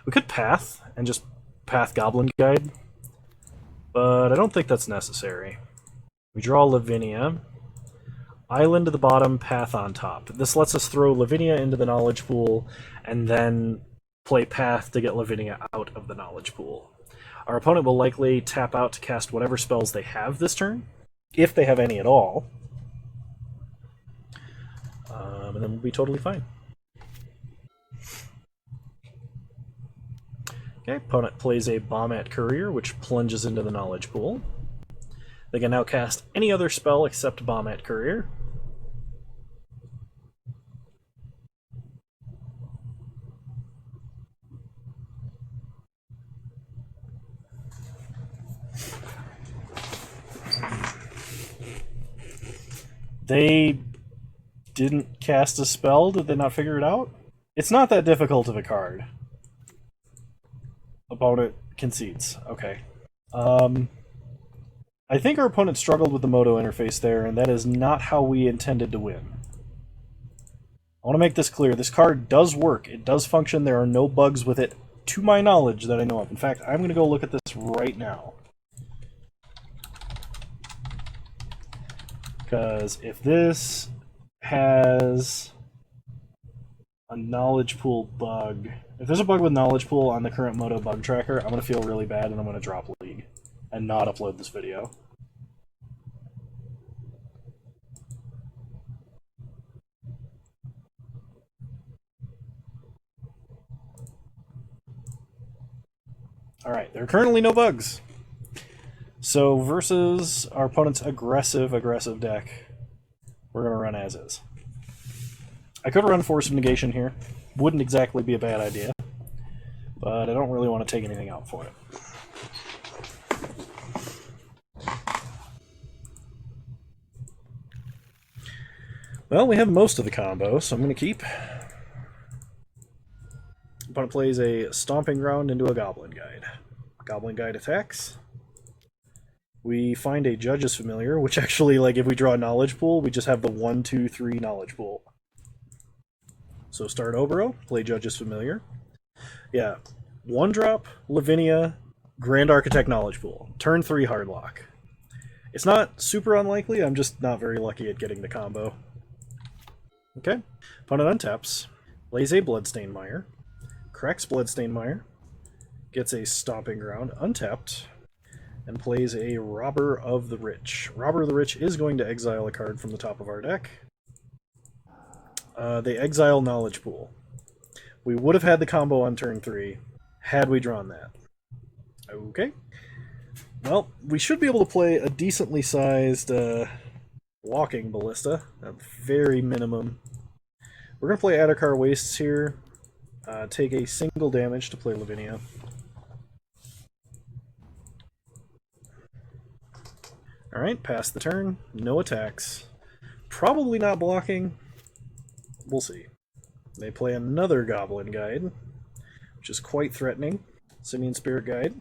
[SPEAKER 1] We could Path and just Path Goblin Guide. but I don't think that's necessary. We draw Lavinia. Island to the bottom, path on top. This lets us throw Lavinia into the knowledge pool, and then play path to get Lavinia out of the knowledge pool. Our opponent will likely tap out to cast whatever spells they have this turn, if they have any at all. And then we'll be totally fine. Okay, opponent plays a Bombat Courier, which plunges into the knowledge pool. They can now cast any other spell except Bombat Courier. They didn't cast a spell? Did they not figure it out? It's not that difficult of a card. Opponent concedes. Okay. I think our opponent struggled with the Moto interface there, and that is not how we intended to win. I want to make this clear. This card does work. It does function. There are no bugs with it, to my knowledge, that I know of. In fact, I'm going to go look at this right now. Because if this has a knowledge pool bug, if there's a bug with knowledge pool on the current Moto bug tracker, I'm going to feel really bad and I'm going to drop League and not upload this video. Alright, there are currently no bugs. So versus our opponent's aggressive deck, we're going to run as is. I could run Force of Negation here. Wouldn't exactly be a bad idea. But I don't really want to take anything out for it. Well, we have most of the combo, so I'm going to keep. Opponent plays a Stomping Ground into a Goblin Guide. Goblin Guide attacks. We find a Judge's Familiar, which actually, like, if we draw a Knowledge Pool, we just have the 1, 2, 3 Knowledge Pool. So start Obero, play Judge's Familiar. Yeah, 1-drop, Lavinia, Grand Architect Knowledge Pool. Turn 3 Hardlock. It's not super unlikely, I'm just not very lucky at getting the combo. Okay, opponent untaps, plays a Bloodstained Mire, cracks Bloodstained Mire, gets a Stomping Ground, untapped, and plays a Robber of the Rich. Robber of the Rich is going to exile a card from the top of our deck. They exile Knowledge Pool. We would have had the combo on turn 3 had we drawn that. Okay. Well, we should be able to play a decently sized Walking Ballista, at very minimum. We're going to play Adhikar Wastes here, take a single damage to play Lavinia. Alright, pass the turn, no attacks. Probably not blocking. We'll see. They play another Goblin Guide, which is quite threatening. Simian Spirit Guide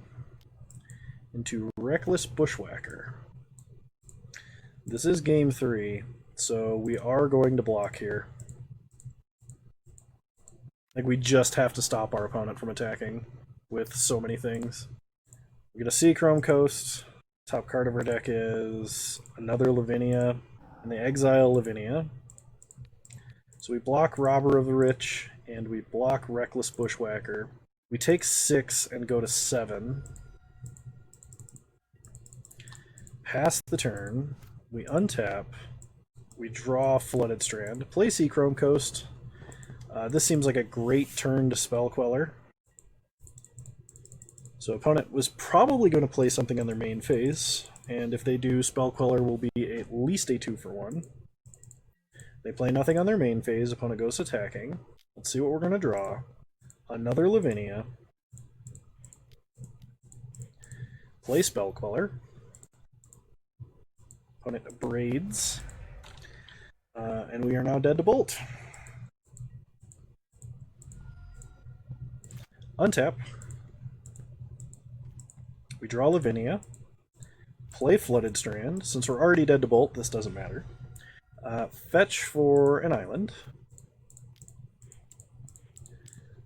[SPEAKER 1] into Reckless Bushwhacker. This is game 3, so we are going to block here. Like, we just have to stop our opponent from attacking with so many things. We get a Seachrome Coast. Top card of our deck is another Lavinia, and they exile Lavinia. So we block Robber of the Rich, and we block Reckless Bushwhacker. We take 6 and go to 7. Pass the turn. We untap. We draw Flooded Strand. Play Seachrome Coast. This seems like a great turn to Spell Queller. So opponent was probably going to play something on their main phase, and if they do, Spell Queller will be at least a 2-for-1. They play nothing on their main phase, opponent goes attacking. Let's see what we're going to draw. Another Lavinia. Play Spell Queller. Opponent braids. And we are now dead to bolt. Untap. We draw Lavinia. Play Flooded Strand. Since we're already dead to bolt, this doesn't matter. Fetch for an island.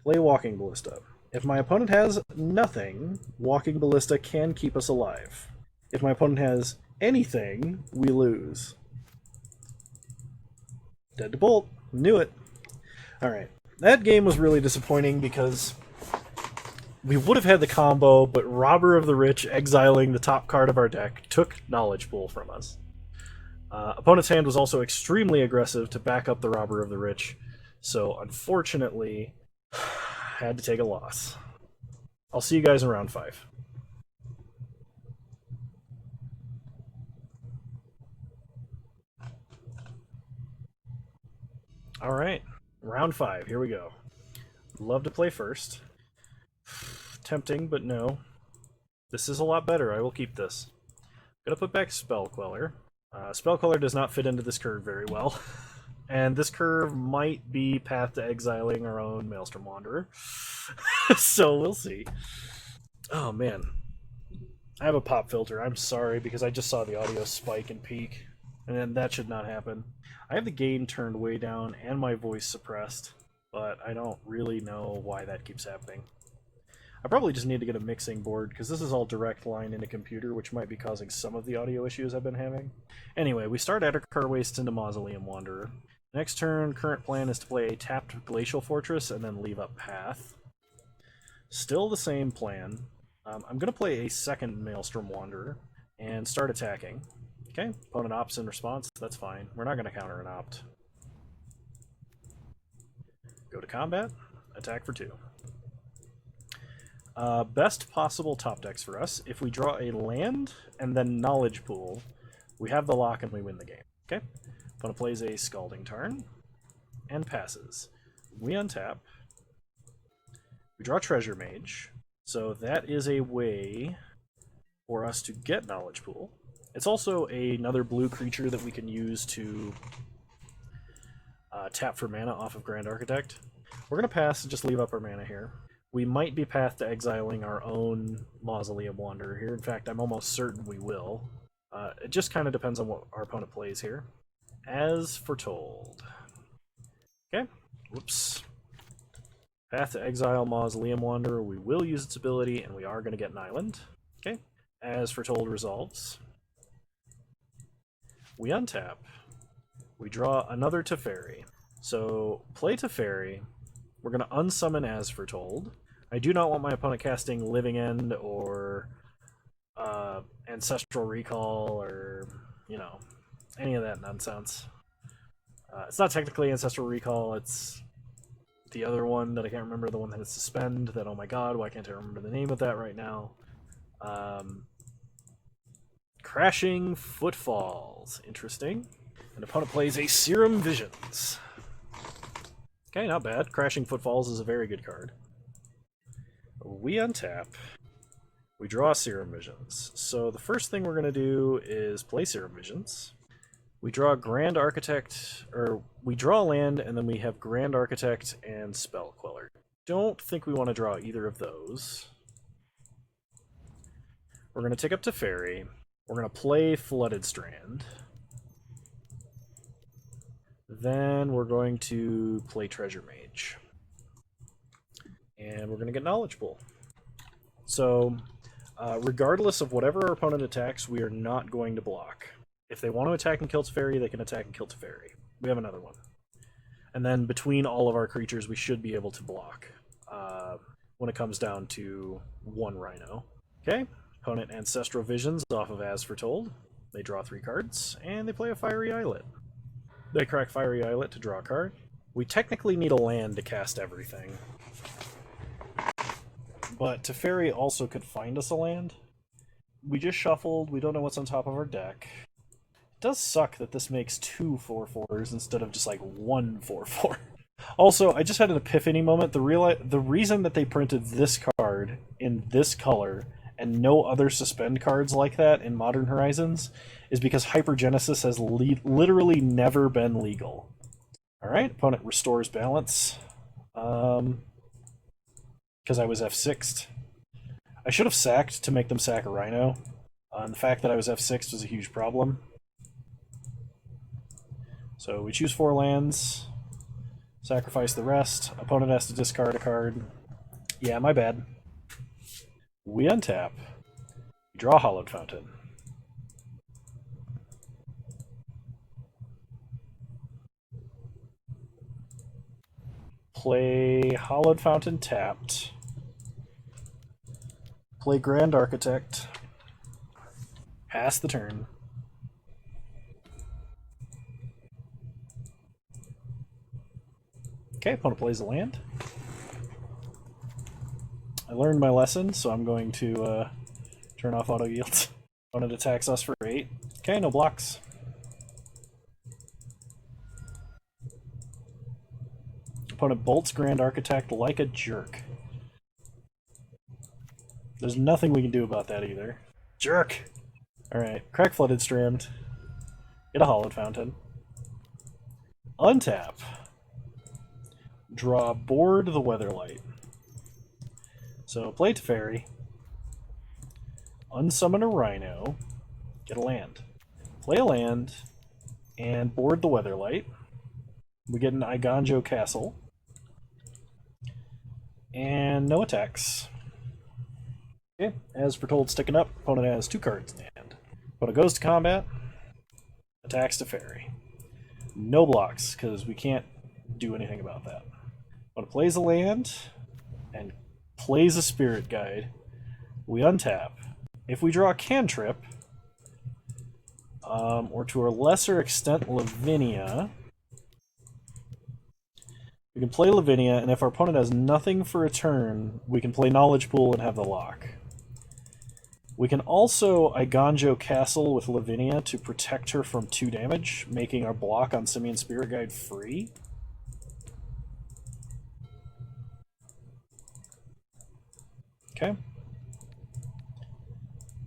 [SPEAKER 1] Play Walking Ballista. If my opponent has nothing, Walking Ballista can keep us alive. If my opponent has anything, we lose. Dead to bolt. Knew it. Alright. That game was really disappointing because we would have had the combo, but Robber of the Rich exiling the top card of our deck took Knowledge Pool from us. Opponent's hand was also extremely aggressive to back up the Robber of the Rich, so unfortunately, had to take a loss. I'll see you guys in round 5. Alright, round 5, here we go. Love to play first. Tempting, but no. This is a lot better, I will keep this. I'm gonna put back Spell Queller. Spell Queller does not fit into this curve very well. And this curve might be path to exiling our own Maelstrom Wanderer. So we'll see. Oh man. I have a pop filter, I'm sorry, because I just saw the audio spike and peak. And that should not happen. I have the gain turned way down and my voice suppressed, but I don't really know why that keeps happening. I probably just need to get a mixing board, because this is all direct line in a computer, which might be causing some of the audio issues I've been having. Anyway, we start Eddarkar Waste into Mausoleum Wanderer. Next turn, current plan is to play a tapped Glacial Fortress and then leave up Path. Still the same plan. I'm going to play a second Maelstrom Wanderer and start attacking. Okay, opponent opts in response, that's fine. We're not going to counter an opt. Go to combat, attack for 2. Best possible top decks for us. If we draw a land and then Knowledge Pool, we have the lock and we win the game. Okay? Opponent plays a Scalding Tarn and passes. We untap. We draw Treasure Mage. So that is a way for us to get Knowledge Pool. It's also another blue creature that we can use to tap for mana off of Grand Architect. We're going to pass and just leave up our mana here. We might be path to exiling our own Mausoleum Wanderer here. In fact, I'm almost certain we will. It just kind of depends on what our opponent plays here. As foretold. Okay, whoops. Path to exile Mausoleum Wanderer. We will use its ability, and we are going to get an island. Okay, as foretold resolves. We untap. We draw another Teferi. So, play Teferi. We're going to unsummon As Foretold. I do not want my opponent casting Living End or Ancestral Recall or, you know, any of that nonsense. It's not technically Ancestral Recall, it's the other one that I can't remember, the one that is Suspend, that, oh my god, why can't I remember the name of that right now? Crashing Footfalls. Interesting. And opponent plays a Serum Visions. Okay, not bad. Crashing Footfalls is a very good card. We untap. We draw Serum Visions. So the first thing we're going to do is play Serum Visions. We draw Grand Architect, or we draw land, and then we have Grand Architect and Spell Queller. Don't think we want to draw either of those. We're going to take up Teferi. We're going to play Flooded Strand. Then we're going to play Treasure Mage. And we're going to get Knowledge Pool. So, regardless of whatever our opponent attacks, we are not going to block. If they want to attack and kill Teferi, they can attack and kill Teferi. We have another one. And then between all of our creatures, we should be able to block when it comes down to one Rhino. Okay, opponent Ancestral Visions off of As Foretold. They draw 3 cards, and they play a Fiery Islet. They crack Fiery Islet to draw a card. We technically need a land to cast everything. But Teferi also could find us a land. We just shuffled, we don't know what's on top of our deck. It does suck that this makes 2 4/4s instead of just like 1 4/4. Also, I just had an epiphany moment. The reason that they printed this card in this color and no other Suspend cards like that in Modern Horizons is because Hypergenesis has literally never been legal. Alright, opponent restores balance. Because I was F6'd. I should have sacked to make them sack a Rhino. And the fact that I was F6'd was a huge problem. So we choose 4 lands. Sacrifice the rest. Opponent has to discard a card. Yeah, my bad. We untap. We draw Hallowed Fountain. play Hallowed Fountain tapped. Play Grand Architect. Pass the turn. Okay, opponent plays a land. I learned my lesson, so I'm going to turn off auto yield. Opponent attacks us for 8. Okay, no blocks. Opponent bolts Grand Architect like a jerk. There's nothing we can do about that either. Jerk! Alright, crack Flooded Strand. Get a Hallowed Fountain. Untap. Draw Board the Weatherlight. So play Teferi. Unsummon a Rhino. Get a land. Play a land. And board the Weatherlight. We get an Iganjo Castle. And no attacks. Okay, as foretold, sticking up. Opponent has 2 cards in hand. Opponent goes to combat. Attacks Teferi. No blocks, because we can't do anything about that. Opponent plays a land and plays a Spirit Guide. We untap. If we draw a cantrip, or to a lesser extent Lavinia, we can play Lavinia, and if our opponent has nothing for a turn, we can play Knowledge Pool and have the lock. We can also Iganjo Castle with Lavinia to protect her from 2 damage, making our block on Simian Spirit Guide free. Okay.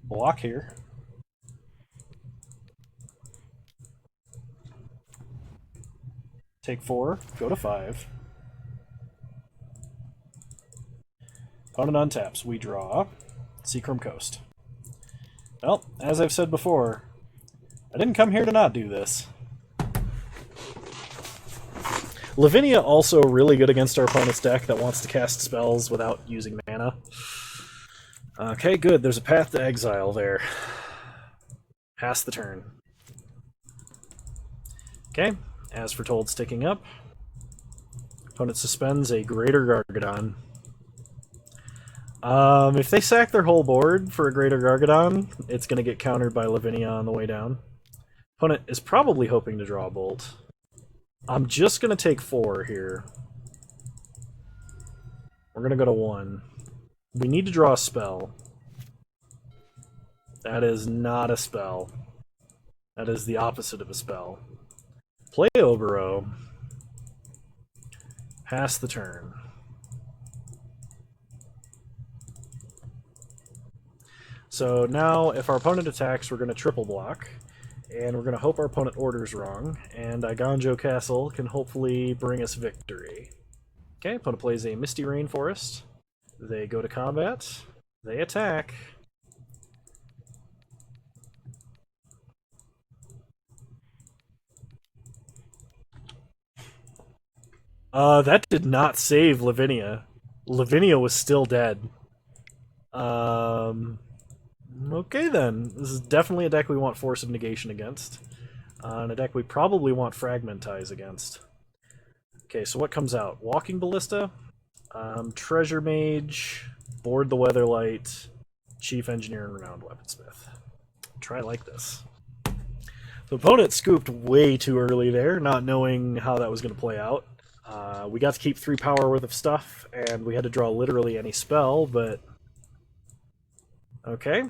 [SPEAKER 1] Block here. Take 4, go to 5. Opponent untaps. We draw Seacrum Coast. Well, as I've said before, I didn't come here to not do this. Lavinia also really good against our opponent's deck that wants to cast spells without using mana. Okay, good. There's a Path to Exile there. Pass the turn. Okay, as foretold, sticking up. Opponent suspends a Greater Gargadon. If they sack their whole board for a Greater Gargadon, it's going to get countered by Lavinia on the way down. Opponent is probably hoping to draw a Bolt. I'm just going to take 4 here. We're going to go to 1. We need to draw a spell. That is not a spell. That is the opposite of a spell. Play Obero. Pass the turn. So now, if our opponent attacks, we're going to triple block, and we're going to hope our opponent orders wrong, and Iganjo Castle can hopefully bring us victory. Okay, opponent plays a Misty Rainforest. They go to combat. They attack. That did not save Lavinia. Lavinia was still dead. Okay then. This is definitely a deck we want Force of Negation against. And a deck we probably want Fragmentize against. Okay, so what comes out? Walking Ballista, Treasure Mage, Board the Weatherlight, Chief Engineer, and Renowned Weaponsmith. Try like this. The opponent scooped way too early there, not knowing how that was going to play out. We got to keep 3 power worth of stuff, and we had to draw literally any spell, but... Okay.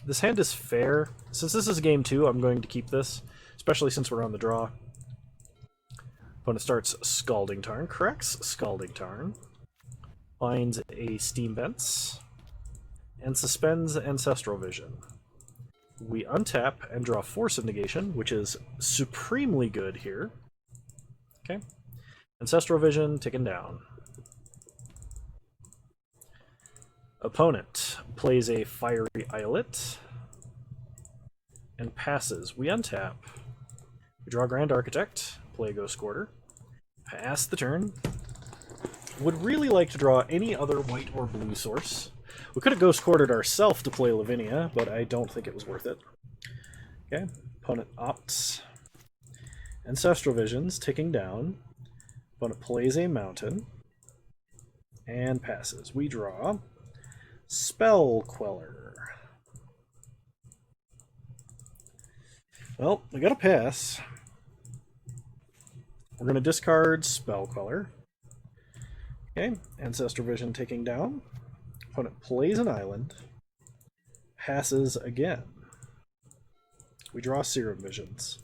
[SPEAKER 1] This hand is fair. Since this is game 2, I'm going to keep this, especially since we're on the draw. Opponent starts Scalding Tarn, corrects Scalding Tarn, finds a Steam Vents, and suspends Ancestral Vision. We untap and draw Force of Negation, which is supremely good here. Okay. Ancestral Vision taken down. Opponent plays a Fiery Islet and passes. We untap. We draw Grand Architect, play Ghost Quarter, pass the turn. Would really like to draw any other white or blue source. We could have Ghost Quartered ourselves to play Lavinia, but I don't think it was worth it. Okay, opponent opts. Ancestral Vision's ticking down. Opponent plays a mountain and passes. We draw Spell Queller. Well, we got a pass. We're going to discard Spell Queller. Okay, Ancestral Vision taking down. Opponent plays an island. Passes again. We draw Serum Visions.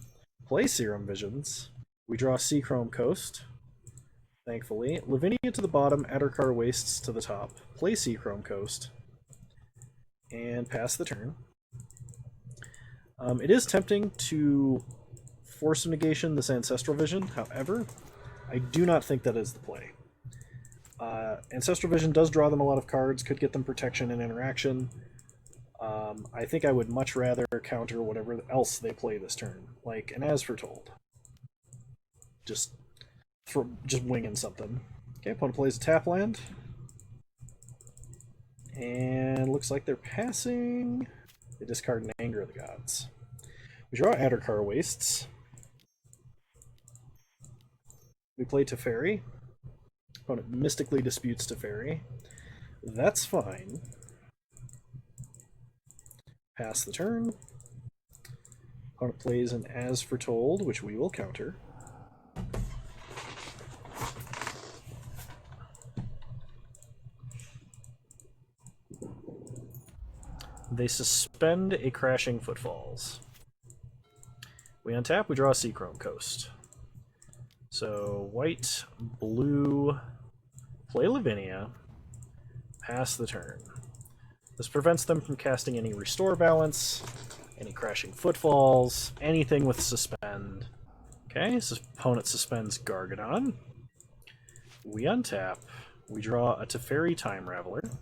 [SPEAKER 1] Play Serum Visions. We draw Seachrome Coast. Thankfully. Lavinia to the bottom, Addercar Wastes to the top. Play Seachrome Coast. And pass the turn. It is tempting to force a negation this Ancestral Vision, however, I do not think that is the play. Ancestral Vision does draw them a lot of cards, could get them protection and interaction. I think I would much rather counter whatever else they play this turn, like an As Foretold. Just winging something. Okay, opponent plays a tap land. And looks like they're passing. They discard an Anger of the Gods. We draw Addercar Wastes. We play Teferi. Opponent mystically disputes Teferi. That's fine. Pass the turn. Opponent plays an As Foretold, which we will counter. They suspend a Crashing Footfalls. We untap, we draw a Seachrome Coast. So white, blue, play Lavinia, pass the turn. This prevents them from casting any Restore Balance, any Crashing Footfalls, anything with Suspend. Okay, so opponent suspends Gargadon. We untap, we draw a Teferi Time Raveler.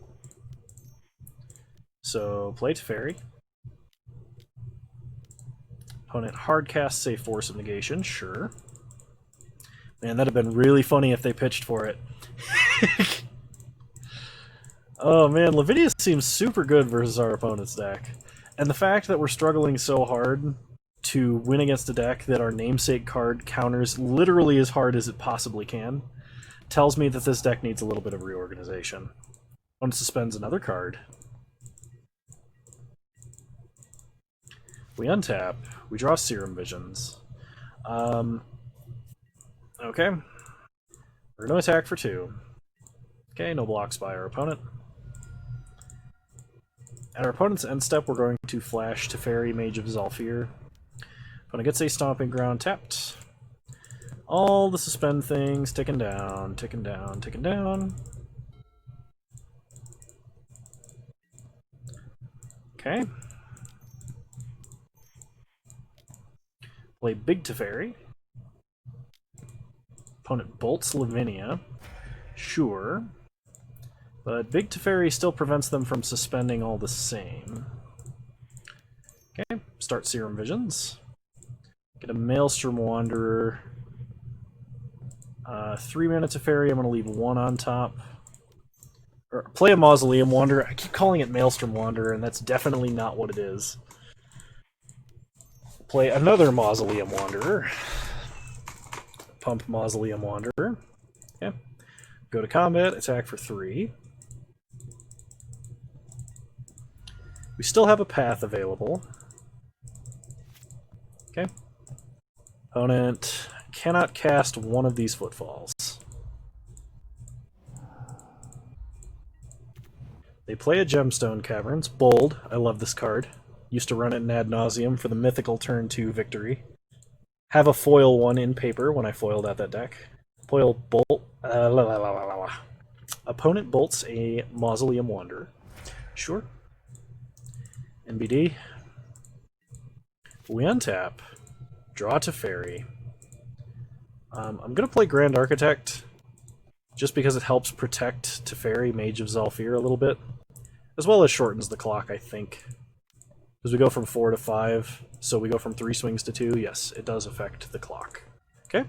[SPEAKER 1] So play Teferi. Opponent hard casts a Force of Negation, sure. Man, that'd have been really funny if they pitched for it. Oh man, Lavinia seems super good versus our opponent's deck. And the fact that we're struggling so hard to win against a deck that our namesake card counters literally as hard as it possibly can tells me that this deck needs a little bit of reorganization. Opponent suspends another card. We untap. We draw Serum Visions. Okay. We're going to attack for 2. Okay, no blocks by our opponent. At our opponent's end step, we're going to flash Teferi, Mage of Zalfir. Opponent gets a Stomping Ground tapped. All the suspend things ticking down, ticking down, ticking down. Okay. Play Big Teferi. Opponent bolts Lavinia. Sure. But Big Teferi still prevents them from suspending all the same. Okay, start Serum Visions. Get a Maelstrom Wanderer. 3-mana Teferi, I'm going to leave 1 on top. Or play a Mausoleum Wanderer. I keep calling it Maelstrom Wanderer, and that's definitely not what it is. Play another Mausoleum Wanderer. Pump Mausoleum Wanderer. Okay. Go to combat, attack for 3. We still have a path available. Okay. Opponent cannot cast one of these footfalls. They play a Gemstone Caverns. Bold. I love this card. Used to run it in ad nauseum for the mythical turn 2 victory. Have a foil 1 in paper when I foiled out that deck. Foil bolt. Opponent bolts a Mausoleum Wanderer. Sure. NBD. We untap. Draw Teferi. I'm going to play Grand Architect just because it helps protect Teferi, Mage of Zalfir, a little bit. As well as shortens the clock, I think. Because we go from 4 to 5, so we go from 3 swings to 2. Yes, it does affect the clock. Okay.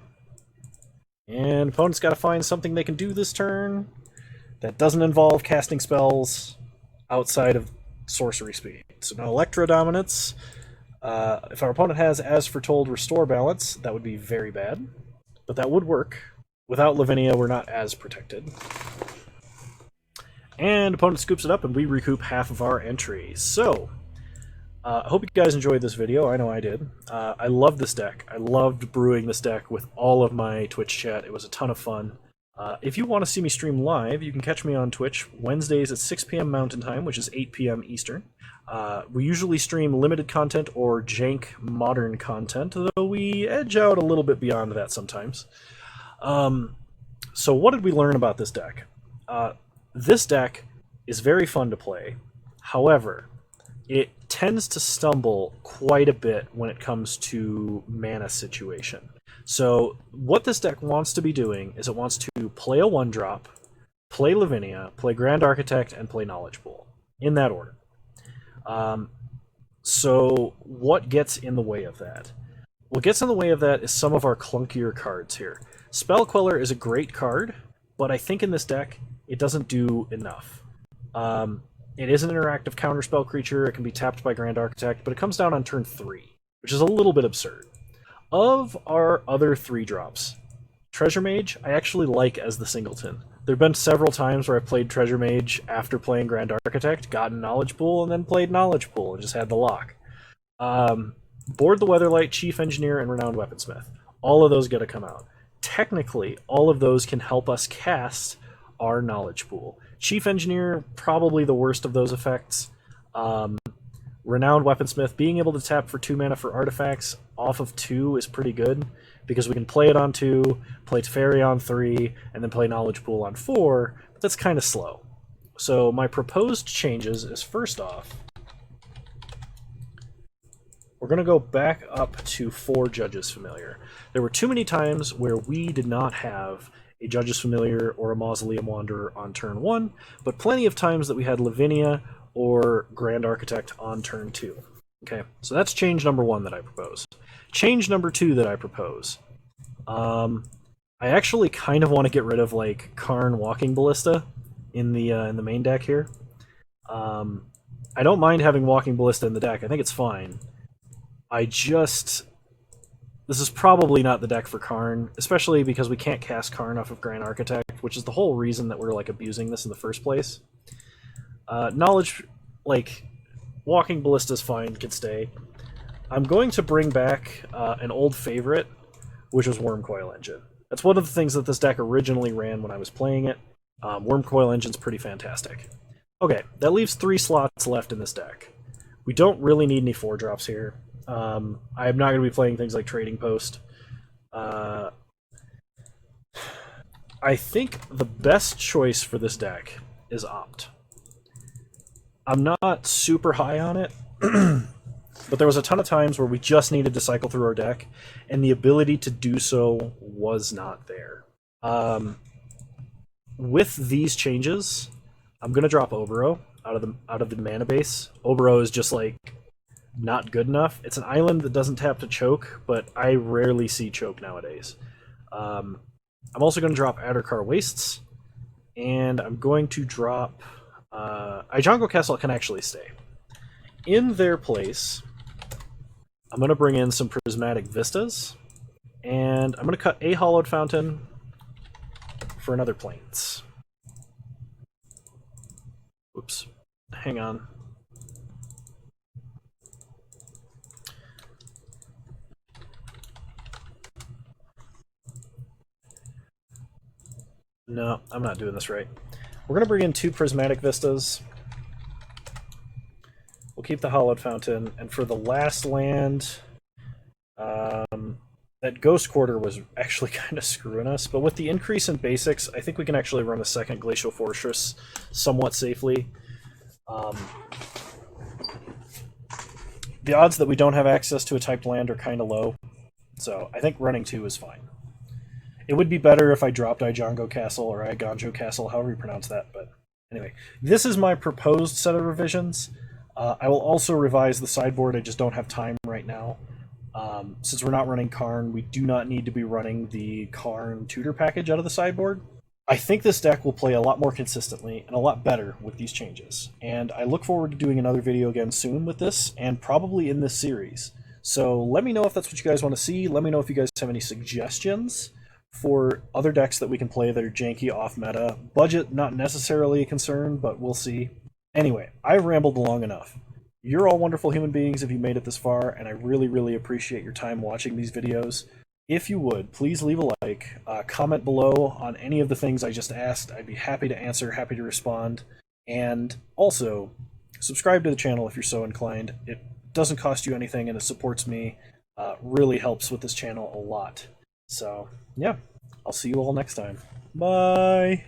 [SPEAKER 1] And opponent's got to find something they can do this turn that doesn't involve casting spells outside of sorcery speed. So no Electro Dominance. If our opponent has As Foretold Restore Balance, that would be very bad, but that would work. Without Lavinia, we're not as protected. And opponent scoops it up, and we recoup half of our entry. So, I hope you guys enjoyed this video. I know I did. I love this deck. I loved brewing this deck with all of my Twitch chat. It was a ton of fun. If you want to see me stream live, you can catch me on Twitch Wednesdays at 6 p.m. Mountain Time, which is 8 p.m. Eastern. We usually stream limited content or jank modern content, though we edge out a little bit beyond that sometimes. So what did we learn about this deck? This deck is very fun to play. However, it tends to stumble quite a bit when it comes to mana situation. So what this deck wants to be doing is it wants to play a 1-drop, play Lavinia, play Grand Architect, and play Knowledge Pool, in that order. So what gets in the way of that? What gets in the way of that is some of our clunkier cards here. Spell Queller is a great card, but I think in this deck it doesn't do enough. It is an interactive counterspell creature. It can be tapped by Grand Architect, but it comes down on turn 3, which is a little bit absurd. Of our other 3-drops, Treasure Mage I actually like as the singleton. There have been several times where I played Treasure Mage after playing Grand Architect, gotten Knowledge Pool, and then played Knowledge Pool and just had the lock. Board the Weatherlight, Chief Engineer, and Renowned Weaponsmith. All of those get to come out. Technically, all of those can help us cast our Knowledge Pool. Chief Engineer, probably the worst of those effects. Renowned Weaponsmith, being able to tap for 2 mana for artifacts off of 2 is pretty good, because we can play it on 2, play Teferi on 3, and then play Knowledge Pool on 4, but that's kind of slow. So my proposed changes is, first off, we're going to go back up to 4 Judges Familiar. There were too many times where we did not have a Judges Familiar or a Mausoleum Wanderer on turn 1, but plenty of times that we had Lavinia or Grand Architect on turn 2. Okay, so that's change number 1 that I propose. Change number 2 that I propose. I actually kind of want to get rid of like Karn Walking Ballista in the main deck here. I don't mind having Walking Ballista in the deck. I think it's fine. This is probably not the deck for Karn, especially because we can't cast Karn off of Grand Architect, which is the whole reason that we're like abusing this in the first place. Knowledge, like, Walking Ballista's fine, can stay. I'm going to bring back an old favorite, which was Wormcoil Engine. That's one of the things that this deck originally ran when I was playing it. Wormcoil Engine's pretty fantastic. Okay, that leaves 3 slots left in this deck. We don't really need any 4-drops here. I am not going to be playing things like Trading Post. I think the best choice for this deck is Opt. I'm not super high on it, but there was a ton of times where we just needed to cycle through our deck, and the ability to do so was not there. With these changes, I'm going to drop Obero out of the mana base. Obero is just like not good enough. It's an island that doesn't tap to choke, but I rarely see choke nowadays. I'm also going to drop Addercar Wastes, and I'm going to drop... Ijango Castle can actually stay. In their place, I'm going to bring in some Prismatic Vistas, and I'm going to cut a Hollowed Fountain for another Plains. Oops. Hang on. No, I'm not doing this right. We're going to bring in 2 Prismatic Vistas. We'll keep the Hollowed Fountain, and for the last land, that Ghost Quarter was actually kind of screwing us, but with the increase in basics, I think we can actually run a second Glacial Fortress somewhat safely. The odds that we don't have access to a typed land are kind of low, so I think running 2 is fine. It would be better if I dropped Ijango Castle or Iganjo Castle, however you pronounce that, but anyway. This is my proposed set of revisions. I will also revise the sideboard, I just don't have time right now. Since we're not running Karn, we do not need to be running the Karn tutor package out of the sideboard. I think this deck will play a lot more consistently and a lot better with these changes. And I look forward to doing another video again soon with this, and probably in this series. So let me know if that's what you guys want to see. Let me know if you guys have any suggestions for other decks that we can play that are janky, off meta. Budget, not necessarily a concern, but we'll see. Anyway, I've rambled long enough. You're all wonderful human beings if you made it this far, and I really, really appreciate your time watching these videos. If you would, please leave a like, comment below on any of the things I just asked. I'd be happy to answer, happy to respond. And also, subscribe to the channel if you're so inclined. It doesn't cost you anything, and it supports me. Really helps with this channel a lot. So, yeah, I'll see you all next time. Bye!